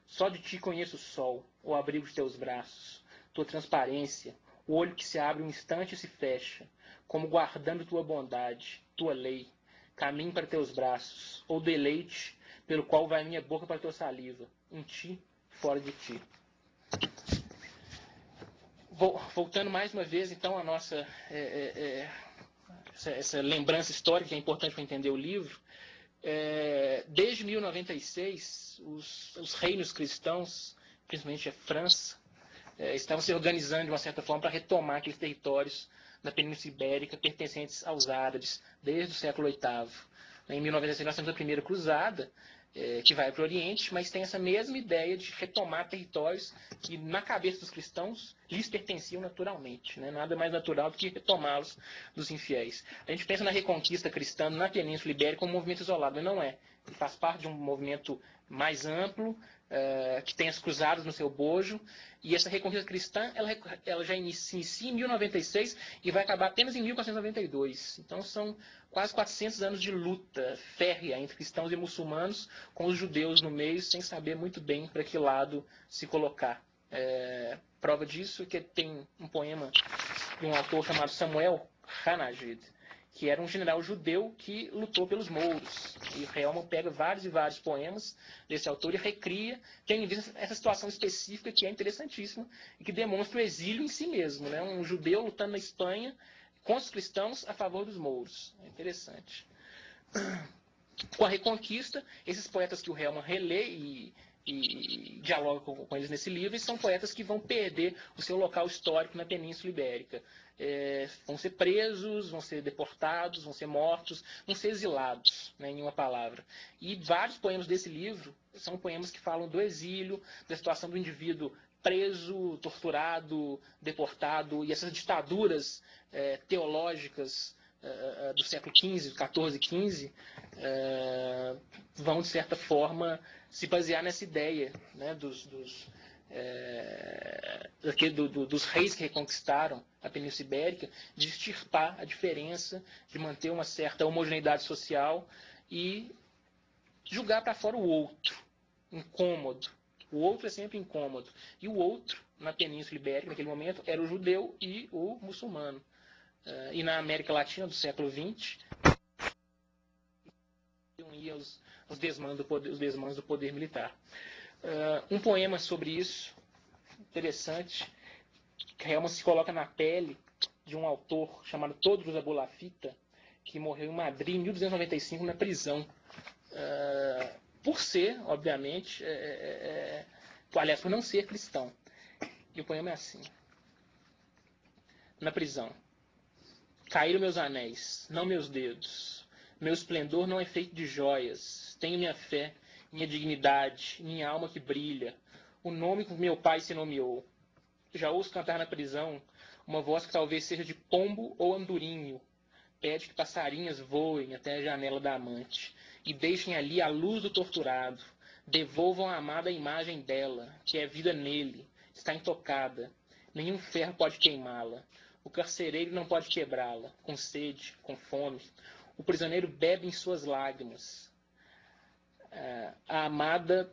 Só de ti conheço o sol, o abrigo de teus braços, tua transparência, o olho que se abre um instante e se fecha, como guardando tua bondade, tua lei, caminho para teus braços, ou deleite pelo qual vai minha boca para tua saliva, em ti, fora de ti. Voltando mais uma vez, então, a nossa essa lembrança histórica que é importante para entender o livro. Desde 1096, os reinos cristãos, principalmente a França, estavam se organizando de uma certa forma para retomar aqueles territórios da Península Ibérica pertencentes aos árabes, desde o século VIII. Em 1096 nós temos a primeira cruzada, que vai para o Oriente, mas tem essa mesma ideia de retomar territórios que, na cabeça dos cristãos, lhes pertenciam naturalmente. Né? Nada mais natural do que retomá-los dos infiéis. A gente pensa na reconquista cristã na Península Ibérica como um movimento isolado, mas não é. Ele faz parte de um movimento mais amplo, que tem as cruzadas no seu bojo, e essa reconquista cristã ela já se inicia em 1096 e vai acabar apenas em 1492. Então são quase 400 anos de luta férrea entre cristãos e muçulmanos, com os judeus no meio, sem saber muito bem para que lado se colocar. Prova disso é que tem um poema de um autor chamado Samuel Hanagid, que era um general judeu que lutou pelos mouros. E Hellman pega vários e vários poemas desse autor e recria, tendo em vista essa situação específica que é interessantíssima e que demonstra o exílio em si mesmo. Né? Um judeu lutando na Espanha contra os cristãos a favor dos mouros. É interessante. Com a Reconquista, esses poetas que o Hellman relê e dialoga com eles nesse livro, são poetas que vão perder o seu local histórico na Península Ibérica. Vão ser presos, vão ser deportados, vão ser mortos, vão ser exilados, né, em uma palavra. E vários poemas desse livro são poemas que falam do exílio, da situação do indivíduo preso, torturado, deportado, e essas ditaduras teológicas do século XV, XIV e XV, vão, de certa forma, se basear nessa ideia, né, dos reis que reconquistaram a Península Ibérica, de extirpar a diferença, de manter uma certa homogeneidade social e julgar para fora o outro, incômodo. O outro é sempre incômodo. E o outro, na Península Ibérica, naquele momento, era o judeu e o muçulmano. E na América Latina do século XX, unia os desmandos do poder militar. Um poema sobre isso, interessante, que Hellman se coloca na pele de um autor chamado Todros Abulafita, que morreu em Madrid em 1295 na prisão. Por ser, obviamente, aliás, por não ser cristão. E o poema é assim. Na prisão. Caíram meus anéis, não meus dedos. Meu esplendor não é feito de joias. Tenho minha fé, minha dignidade, minha alma que brilha. O nome com que meu pai se nomeou. Já ouço cantar na prisão uma voz que talvez seja de pombo ou andorinho. Pede que passarinhas voem até a janela da amante e deixem ali a luz do torturado. Devolvam à amada a imagem dela, que é vida nele, está intocada. Nenhum ferro pode queimá-la. O carcereiro não pode quebrá-la, com sede, com fome. O prisioneiro bebe em suas lágrimas. A amada...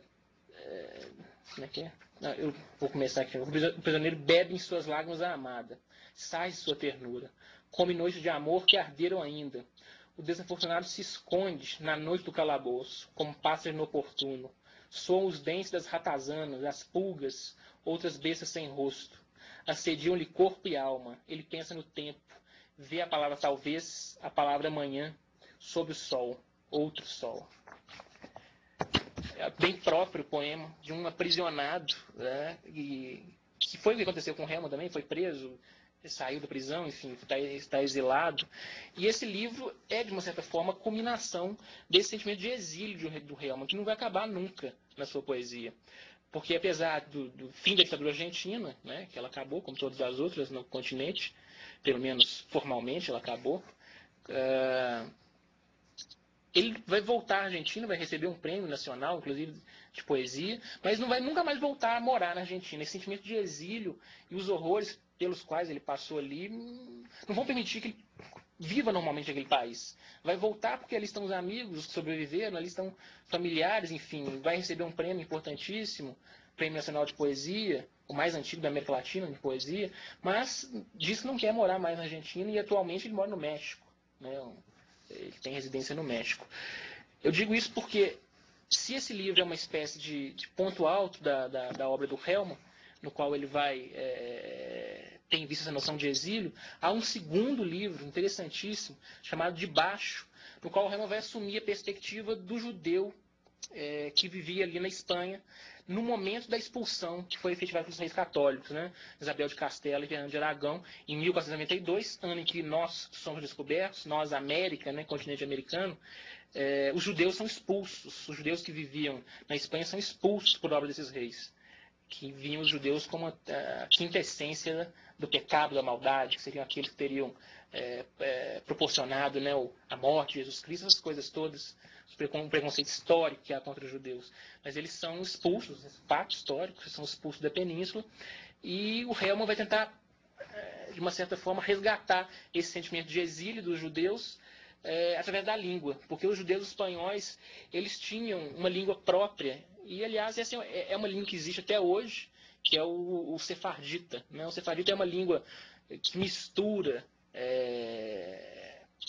como é que é? Não, eu vou começar aqui. O prisioneiro bebe em suas lágrimas a amada. Sai de sua ternura. Come noites de amor que arderam ainda. O desafortunado se esconde na noite do calabouço, como pássaro inoportuno. Soam os dentes das ratazanas, as pulgas, outras bestas sem rosto. Assediam-lhe corpo e alma. Ele pensa no tempo. Vê a palavra talvez, a palavra amanhã, sob o sol, outro sol. É bem próprio o poema de um aprisionado, né, que foi o que aconteceu com Hellman também, foi preso, saiu da prisão, enfim, está exilado. E esse livro é, de uma certa forma, a culminação desse sentimento de exílio do Hellman, que não vai acabar nunca na sua poesia. Porque apesar do fim da ditadura argentina, né, que ela acabou, como todas as outras no continente, pelo menos formalmente ela acabou, ele vai voltar à Argentina, vai receber um prêmio nacional, inclusive de poesia, mas não vai nunca mais voltar a morar na Argentina. Esse sentimento de exílio e os horrores pelos quais ele passou ali não vão permitir que ele viva normalmente naquele país. Vai voltar porque ali estão os amigos, os que sobreviveram, ali estão familiares, enfim. Vai receber um prêmio importantíssimo, Prêmio Nacional de Poesia, o mais antigo da América Latina de poesia, mas diz que não quer morar mais na Argentina e atualmente ele mora no México, né? Ele tem residência no México. Eu digo isso porque se esse livro é uma espécie de ponto alto da obra do Hellman, no qual ele vai ter em vista essa noção de exílio, há um segundo livro interessantíssimo, chamado De Baixo, no qual o Hellman vai assumir a perspectiva do judeu que vivia ali na Espanha, no momento da expulsão que foi efetivada pelos reis católicos, né? Isabel de Castela e Fernando de Aragão, em 1492, ano em que nós somos descobertos, nós, América, né, continente americano, os judeus são expulsos, os judeus que viviam na Espanha são expulsos por obra desses reis, que viam os judeus como a quinta essência do pecado, da maldade, que seriam aqueles que teriam proporcionado, né, a morte de Jesus Cristo, essas coisas todas, um preconceito histórico que há contra os judeus. Mas eles são expulsos, fato histórico, são expulsos da península, e o Hellman vai tentar, de uma certa forma, resgatar esse sentimento de exílio dos judeus através da língua, porque os judeus espanhóis eles tinham uma língua própria, e aliás essa é uma língua que existe até hoje, que é o sefardita, né? O sefardita é uma língua que mistura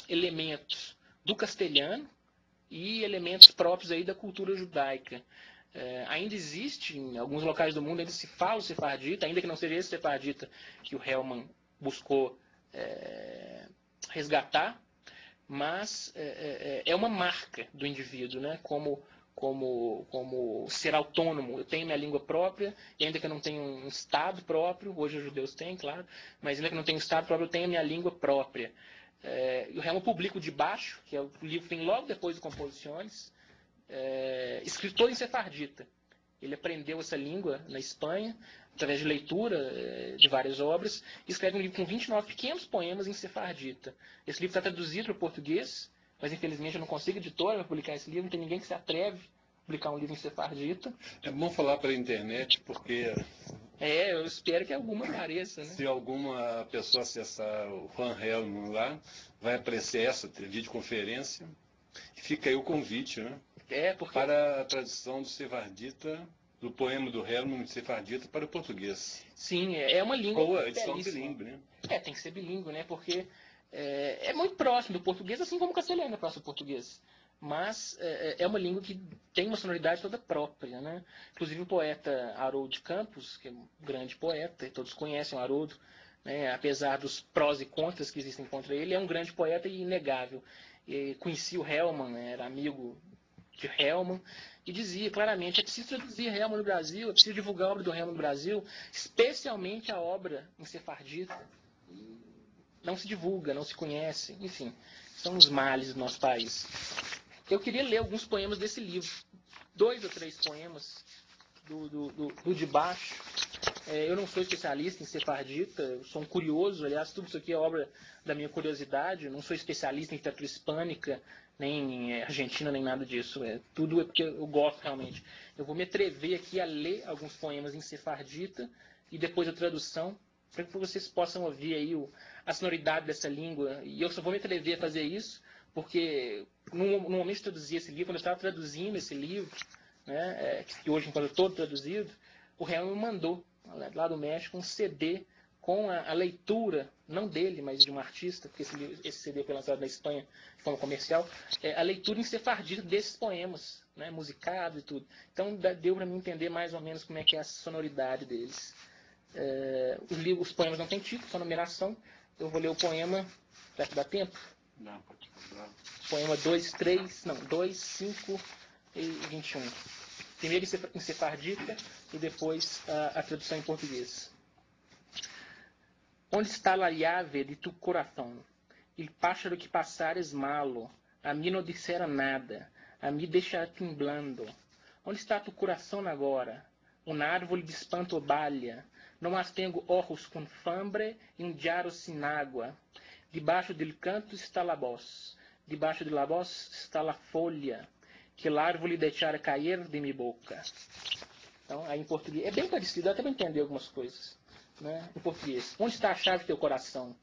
elementos do castelhano e elementos próprios aí da cultura judaica. Ainda existe, em alguns locais do mundo, ainda se fala o sefardita, ainda que não seja esse sefardita que o Hellman buscou resgatar, mas é uma marca do indivíduo, né? Como ser autônomo. Eu tenho minha língua própria, e ainda que eu não tenha um Estado próprio, hoje os judeus têm, claro, mas ainda que eu não tenha um Estado próprio, eu tenho a minha língua própria. E o Hellman publica o De Baixo, que é o livro que vem logo depois do Composições, escrito todo em sefardita. Ele aprendeu essa língua na Espanha, através de leitura de várias obras, e escreve um livro com 29 pequenos poemas em sefardita. Esse livro está traduzido para o português, mas infelizmente eu não consigo editora para publicar esse livro, não tem ninguém que se atreve a publicar um livro em sefardita. É bom falar pela internet, porque eu espero que alguma apareça, né? se alguma pessoa acessar o Van Hellman lá, vai aparecer essa videoconferência. Fica aí o convite, né? Porque... para a tradução do sefardita, do poema do Hellman de sefardita para o português. Sim, é uma língua Ou a edição belíssima. bilíngue, né? Tem que ser bilíngue, né? Porque é muito próximo do português, assim como o castelhano é próximo do português. Mas é uma língua que tem uma sonoridade toda própria, né? Inclusive o poeta Haroldo de Campos, que é um grande poeta, e todos conhecem o Haroldo, né? Apesar dos prós e contras que existem contra ele, é um grande poeta e inegável. Conheci o Hellman, né? Era amigo de Hellman, e dizia claramente: é preciso traduzir Hellman no Brasil, é preciso divulgar a obra do Hellman no Brasil, especialmente a obra em sefardita. Não se divulga, não se conhece, enfim, são os males do nosso país. Eu queria ler alguns poemas desse livro, 2 ou 3 poemas do De Baixo. Eu não sou especialista em sefardita, eu sou um curioso, aliás, tudo isso aqui é obra da minha curiosidade, eu não sou especialista em literatura hispânica, nem em Argentina, nem nada disso. Tudo é porque eu gosto realmente. Eu vou me atrever aqui a ler alguns poemas em sefardita e depois a tradução, para que vocês possam ouvir aí a sonoridade dessa língua. E eu só vou me atrever a fazer isso porque no momento de traduzir esse livro, quando eu estava traduzindo esse livro, né, que hoje encontra todo traduzido, o Hellman me mandou, lá do México, um CD com a leitura, não dele, mas de um artista, porque esse CD foi lançado na Espanha de forma comercial, a leitura em sefardita desses poemas, né, musicado e tudo. Então deu para mim entender mais ou menos como é que é a sonoridade deles. Os poemas não têm título, só numeração. Eu vou ler o poema, será que dá tempo? Não, pode falar. Poema 2, 5 e 21. Primeiro em sefardita e depois a tradução em português. Onde está la llave de tu coração? Il pássaro que passares malo, a mim não dissera nada, a mim deixa temblando. Onde está tu coração agora? Árvore de espanto balha, não as tenho ojos com fambre e diário sem água. Debaixo del canto está la voz, debaixo de la voz está la folha, que a árvore deixara cair de minha boca. Então, aí em português, é bem parecido, dá até para entender algumas coisas, né? Em português. Onde está a chave do teu coração?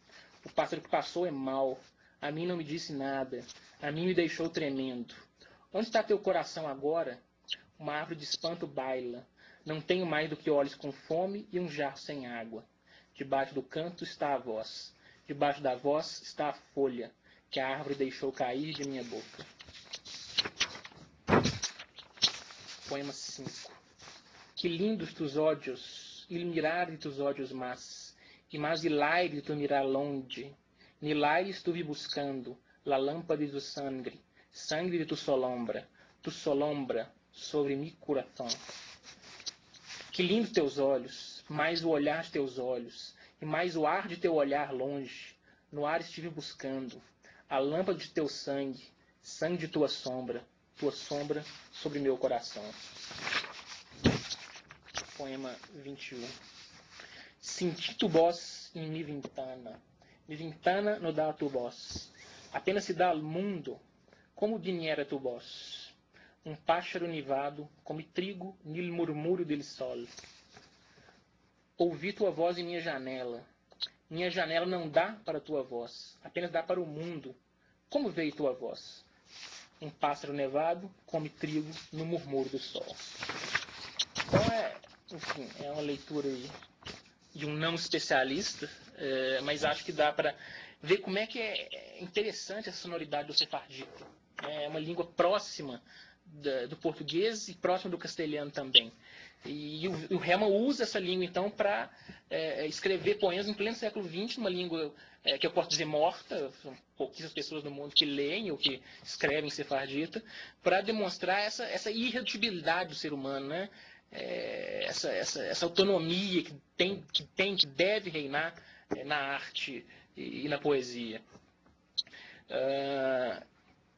O pássaro que passou é mau, a mim não me disse nada, a mim me deixou tremendo. Onde está teu coração agora? Uma árvore de espanto baila. Não tenho mais do que olhos com fome e um jarro sem água. Debaixo do canto está a voz. Debaixo da voz está a folha que a árvore deixou cair de minha boca. Poema 5. Que lindos tus olhos, il mirar de tus olhos más, e mais il aire de tu mirar longe. Nel aire estuve buscando la lâmpada de tu sangre, sangre de tu solombra sobre mi coração. Que lindos teus olhos, mais o olhar de teus olhos, e mais o ar de teu olhar longe. No ar estive buscando a lâmpada de teu sangue, sangue de tua sombra sobre meu coração. Poema 21. Senti tu voz em mi ventana no dá tu voz. Apenas se dá ao mundo como viniera tu voz. Um pássaro nivado come trigo nel murmúrio del sol. Ouvi tua voz em minha janela. Minha janela não dá para tua voz, apenas dá para o mundo. Como veio tua voz? Um pássaro nevado come trigo no murmúrio do sol. Então enfim, é uma leitura aí de um não especialista, mas acho que dá para ver como é que é interessante essa sonoridade do sefardita. É uma língua próxima do português e próxima do castelhano também. E o Hermann usa essa língua, então, para escrever poemas em pleno século XX, numa língua que eu posso dizer morta, são pouquíssimas pessoas no mundo que leem ou que escrevem sefardita, para demonstrar essa irredutibilidade do ser humano, né? Essa autonomia que deve reinar na arte e na poesia.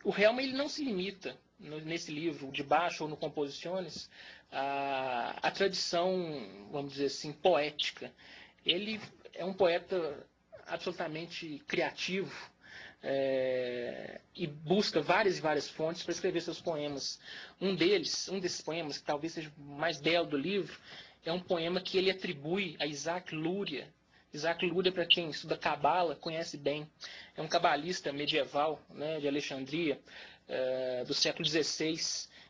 O Hermann ele não se limita, nesse livro, de baixo ou no Composições, à tradição, vamos dizer assim, poética. Ele é um poeta absolutamente criativo e busca várias e várias fontes para escrever seus poemas. Um desses poemas, que talvez seja o mais belo do livro, é um poema que ele atribui a Isaac Luria. Isaac Luria, para quem estuda Cabala, conhece bem. É um cabalista medieval, né, de Alexandria, do século XVI.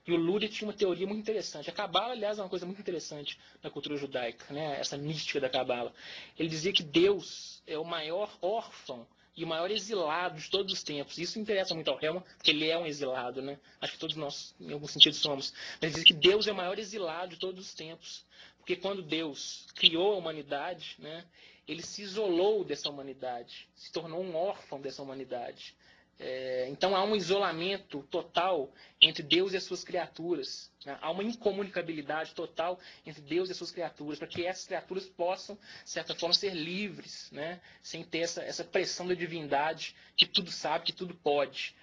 E o Luria tinha uma teoria muito interessante. A Cabala, aliás, é uma coisa muito interessante na cultura judaica, né, essa mística da Cabala. Ele dizia que Deus é o maior órfão e o maior exilado de todos os tempos. Isso interessa muito ao Hermann, porque ele é um exilado, né? Acho que todos nós, em algum sentido, somos. Mas ele diz que Deus é o maior exilado de todos os tempos. Porque quando Deus criou a humanidade, né, ele se isolou dessa humanidade, se tornou um órfão dessa humanidade. Então há um isolamento total entre Deus e as suas criaturas, né? Há uma incomunicabilidade total entre Deus e as suas criaturas, para que essas criaturas possam, de certa forma, ser livres, né? Sem ter essa pressão da divindade que tudo sabe, que tudo pode.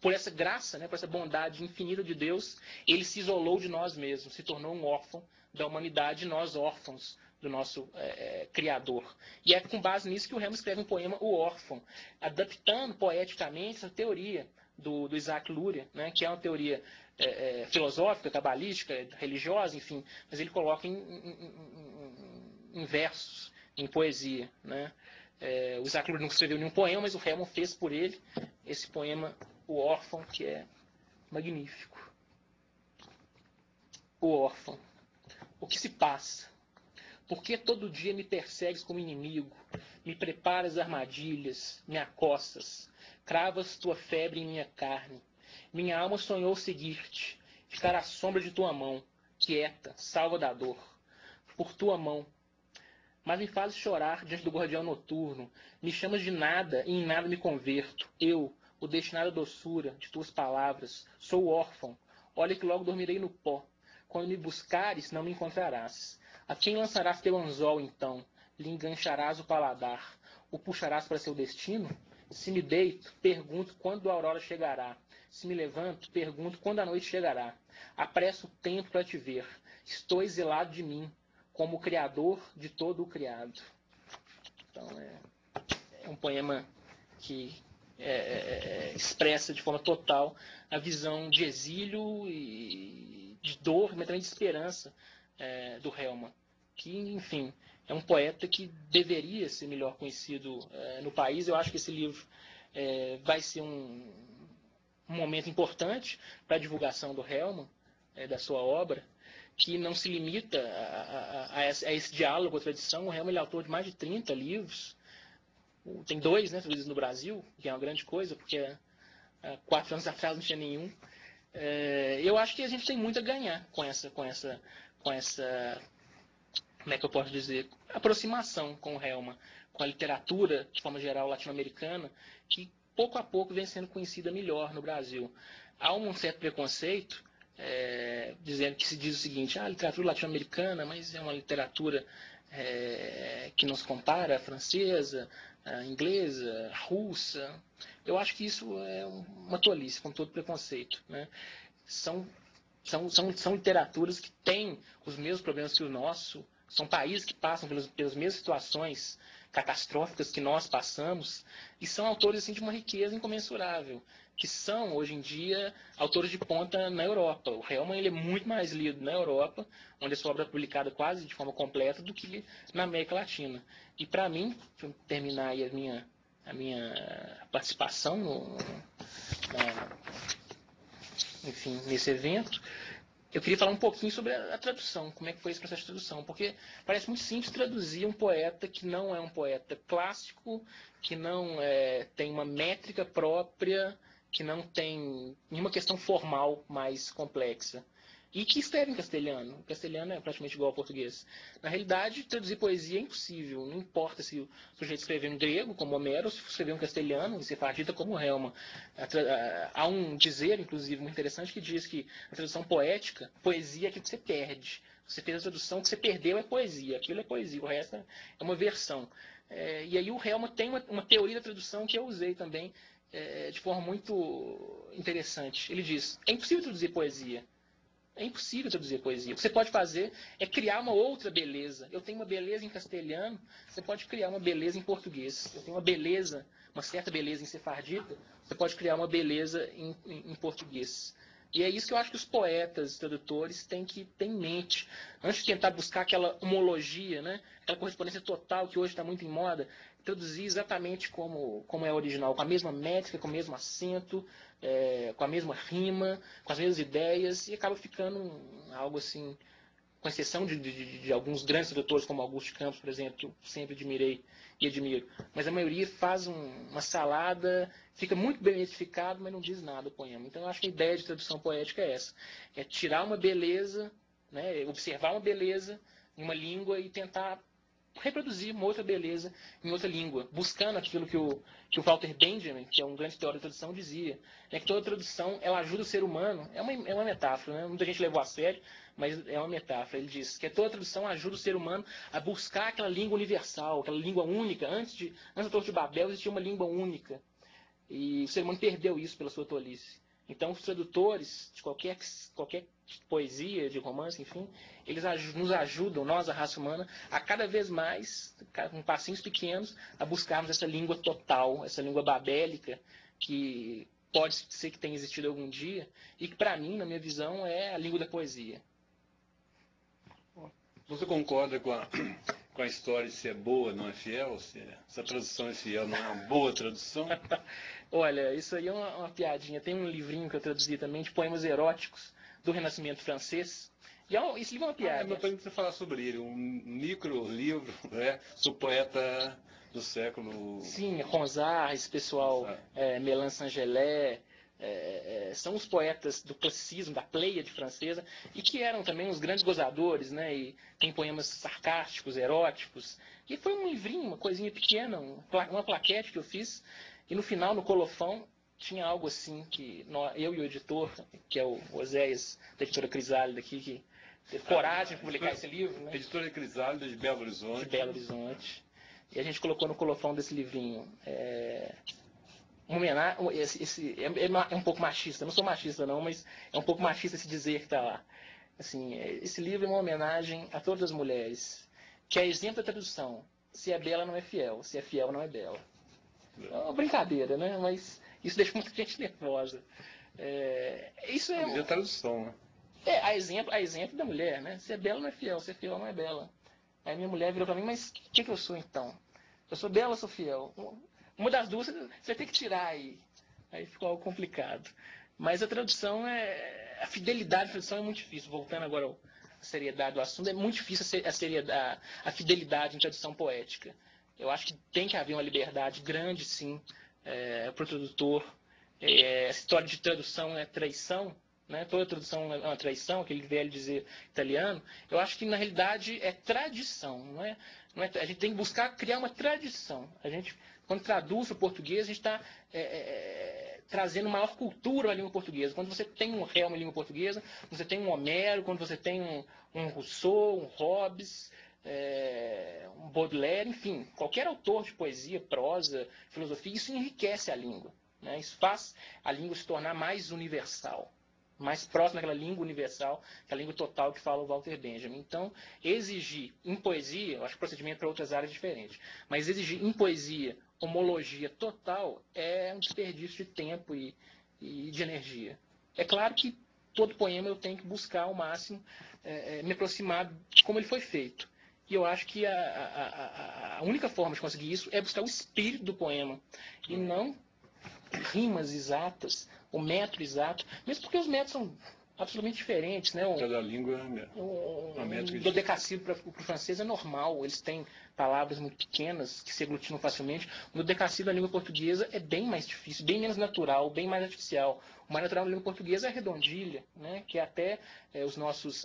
Por essa graça, né? Por essa bondade infinita de Deus, ele se isolou de nós mesmos, se tornou um órfão da humanidade, nós órfãos do nosso Criador. E é com base nisso que o Hermann escreve um poema, O Órfão, adaptando poeticamente essa teoria do Isaac Luria, né, que é uma teoria filosófica, cabalística, religiosa, enfim, mas ele coloca em versos, em poesia. Né? O Isaac Luria não escreveu nenhum poema, mas o Hermann fez por ele esse poema, O Órfão, que é magnífico. O Órfão. O que se passa? Por que todo dia me persegues como inimigo? Me preparas armadilhas, me acossas, cravas tua febre em minha carne. Minha alma sonhou seguir-te, ficar à sombra de tua mão, quieta, salva da dor, por tua mão. Mas me fazes chorar diante do guardião noturno, me chamas de nada e em nada me converto. Eu, o destinado à doçura de tuas palavras, sou órfão, olha que logo dormirei no pó. Quando me buscares, não me encontrarás. A quem lançarás teu anzol, então? Lhe engancharás o paladar. O puxarás para seu destino? Se me deito, pergunto quando a aurora chegará. Se me levanto, pergunto quando a noite chegará. Apresso o tempo para te ver. Estou exilado de mim, como o Criador de todo o criado. Então, é um poema que expressa de forma total a visão de exílio e de dor, mas também de esperança do Hermann, que, enfim, é um poeta que deveria ser melhor conhecido no país. Eu acho que esse livro vai ser um momento importante para a divulgação do Hellman, da sua obra, que não se limita a esse diálogo com a tradição. O Hellman é autor de mais de 30 livros, tem 2, né, traduzidos no Brasil, que é uma grande coisa, porque há 4 anos atrás não tinha nenhum. Eu acho que a gente tem muito a ganhar com essa, como é que eu posso dizer, aproximação com o Hellman, com a literatura, de forma geral, latino-americana, que pouco a pouco vem sendo conhecida melhor no Brasil. Há um certo preconceito, dizendo que se diz o seguinte: a literatura latino-americana, mas é uma literatura que não se compara à francesa, à inglesa, à russa. Eu acho que isso é uma tolice, com todo preconceito, né? São literaturas que têm os mesmos problemas que o nosso, são países que passam pelas mesmas situações catastróficas que nós passamos, e são autores assim, de uma riqueza incomensurável, que são, hoje em dia, autores de ponta na Europa. O Hellman ele é muito mais lido na Europa, onde a sua obra é publicada quase de forma completa, do que na América Latina. E, para mim, para terminar aí a minha participação enfim, nesse evento, eu queria falar um pouquinho sobre a tradução, como é que foi esse processo de tradução, porque parece muito simples traduzir um poeta que não é um poeta clássico, que não tem uma métrica própria, que não tem nenhuma questão formal mais complexa, e que escreve em castelhano. O castelhano é praticamente igual ao português. Na realidade, traduzir poesia é impossível. Não importa se o sujeito escrever em grego, como Homero, ou se escrever em castelhano, em sefardita, como Hellman. Há um dizer, inclusive, muito interessante, que diz que a tradução poética, poesia é aquilo que você perde. Você fez a tradução, o que você perdeu é poesia. Aquilo é poesia, o resto é uma versão. E aí o Hellman tem uma teoria da tradução que eu usei também de forma muito interessante. Ele diz: é impossível traduzir poesia. É impossível traduzir poesia. O que você pode fazer é criar uma outra beleza. Eu tenho uma beleza em castelhano, você pode criar uma beleza em português. Eu tenho uma beleza, uma certa beleza em sefardita, você pode criar uma beleza em português. E é isso que eu acho que os poetas, tradutores, têm que ter em mente. Antes de tentar buscar aquela homologia, né? Aquela correspondência total que hoje está muito em moda, traduzir exatamente como é original, com a mesma métrica, com o mesmo acento, com a mesma rima, com as mesmas ideias, e acaba ficando algo assim, com exceção de alguns grandes tradutores, como Augusto Campos, por exemplo, que eu sempre admirei e admiro. Mas a maioria faz uma salada, fica muito bem identificado, mas não diz nada o poema. Então eu acho que a ideia de tradução poética é essa: é tirar uma beleza, né, observar uma beleza em uma língua e tentar reproduzir uma outra beleza em outra língua, buscando aquilo que o Walter Benjamin, que é um grande teórico da tradução, dizia, né, que toda tradução ela ajuda o ser humano. É uma metáfora, né? Muita gente levou a sério, mas é uma metáfora. Ele diz que toda tradução ajuda o ser humano a buscar aquela língua universal, aquela língua única. Antes da Torre de Babel existia uma língua única, e o ser humano perdeu isso pela sua tolice. Então, os tradutores de qualquer poesia, de romance, enfim, eles nos ajudam, nós, a raça humana, a cada vez mais, com passinhos pequenos, a buscarmos essa língua total, essa língua babélica, que pode ser que tenha existido algum dia, e que, para mim, na minha visão, é a língua da poesia. Você concorda com a história de se é boa, não é fiel? Se essa tradução é fiel, não é uma boa tradução? Olha, isso aí é uma piadinha. Tem um livrinho que eu traduzi também, de poemas eróticos do Renascimento francês. E esse livro é uma piada. Mas para você falar sobre ele, um micro-livro, né, sobre poeta do século... Sim, Ronsard, esse pessoal, Mélan Saint-Gelais, são os poetas do classicismo, da Pléiade francesa, e que eram também os grandes gozadores, né? E tem poemas sarcásticos, eróticos. E foi um livrinho, uma coisinha pequena, uma plaquete que eu fiz, e no final, no colofão, tinha algo assim que eu e o editor, que é o Oséias, da editora Crisálida aqui, que teve coragem de publicar esse livro, né? Editora Crisálida de Belo Horizonte. De Belo Horizonte. E a gente colocou no colofão desse livrinho uma homenagem. É um pouco machista, não sou machista não, mas é um pouco machista esse dizer que está lá. Assim, esse livro é uma homenagem a todas as mulheres, que é exemplo da tradução: se é bela não é fiel, se é fiel não é bela. É uma brincadeira, né? Mas isso deixa muita gente nervosa. Isso é. Mas é tradução, né? A exemplo da mulher, né? Se é bela não é fiel, se é fiel não é bela. Aí minha mulher virou para mim: mas o que eu sou então? Eu sou bela ou sou fiel? Uma das duas você tem que tirar aí ficou algo complicado. Mas a tradução a fidelidade da tradução é muito difícil. Voltando agora à seriedade do assunto, é muito difícil a fidelidade em tradução poética. Eu acho que tem que haver uma liberdade grande, sim, para o tradutor. Essa história de tradução é traição, né? Toda tradução é uma traição, aquele velho dizer italiano. Eu acho que, na realidade, é tradição. Não é, a gente tem que buscar criar uma tradição. A gente, quando traduz o português, a gente está trazendo maior cultura à língua portuguesa. Quando você tem um Helm em língua portuguesa, você tem um Homero, quando você tem um Rousseau, um Hobbes, um Baudelaire, enfim, qualquer autor de poesia, prosa, filosofia, isso enriquece a língua, né? Isso faz a língua se tornar mais universal, mais próxima daquela língua universal, que é a língua total que fala o Walter Benjamin. Então, exigir em poesia, eu acho que o procedimento para outras áreas é diferente, mas exigir em poesia homologia total é um desperdício de tempo e de energia. É claro que todo poema eu tenho que buscar ao máximo me aproximar de como ele foi feito. E eu acho que a única forma de conseguir isso é buscar o espírito do poema e não rimas exatas, o metro exato, mesmo porque os metros são absolutamente diferentes, né? Cada língua é uma métrica. O dodecassílabo para o francês é normal, eles têm palavras muito pequenas que se aglutinam facilmente. O dodecassílabo da língua portuguesa é bem mais difícil, bem menos natural, bem mais artificial. O mais natural da língua portuguesa é a redondilha, né? Que até os nossos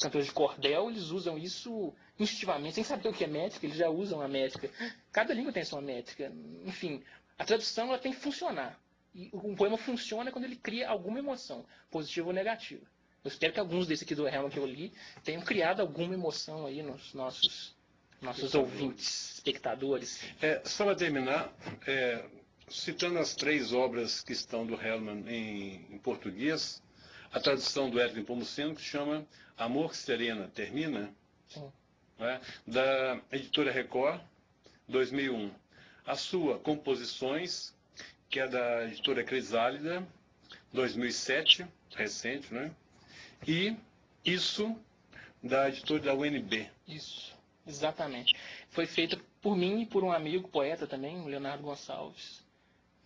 cantores de cordel, eles usam isso instintivamente, sem saber o que é métrica, eles já usam a métrica. Cada língua tem sua métrica. Enfim, a tradução ela tem que funcionar. E um poema funciona quando ele cria alguma emoção, positiva ou negativa. Eu espero que alguns desses aqui do Helm que eu li tenham criado alguma emoção aí nos nossos ouvintes, espectadores. Só para terminar, citando as 3 obras que estão do Hellman em português, a tradução do Edwin Pomuceno, que se chama Amor que Serena Termina, né, da editora Record, 2001. A sua Composições, que é da editora Crisálida, 2007, recente, né? E Isso, da editora da UNB. Isso, exatamente. Foi feita por mim e por um amigo poeta também, o Leonardo Gonçalves.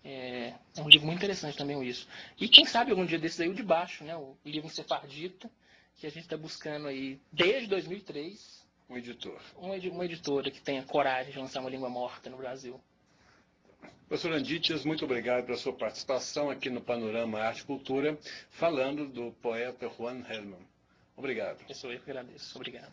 É um livro muito interessante também isso. E quem sabe algum dia desses aí o de baixo, né? O livro em sefardita, que a gente está buscando aí desde 2003. Um editor. Uma editora que tenha coragem de lançar uma língua morta no Brasil. Professor Andítias, muito obrigado pela sua participação aqui no Panorama Arte e Cultura, falando do poeta Juan Hellman. Obrigado. Professor, eu que agradeço. Obrigado.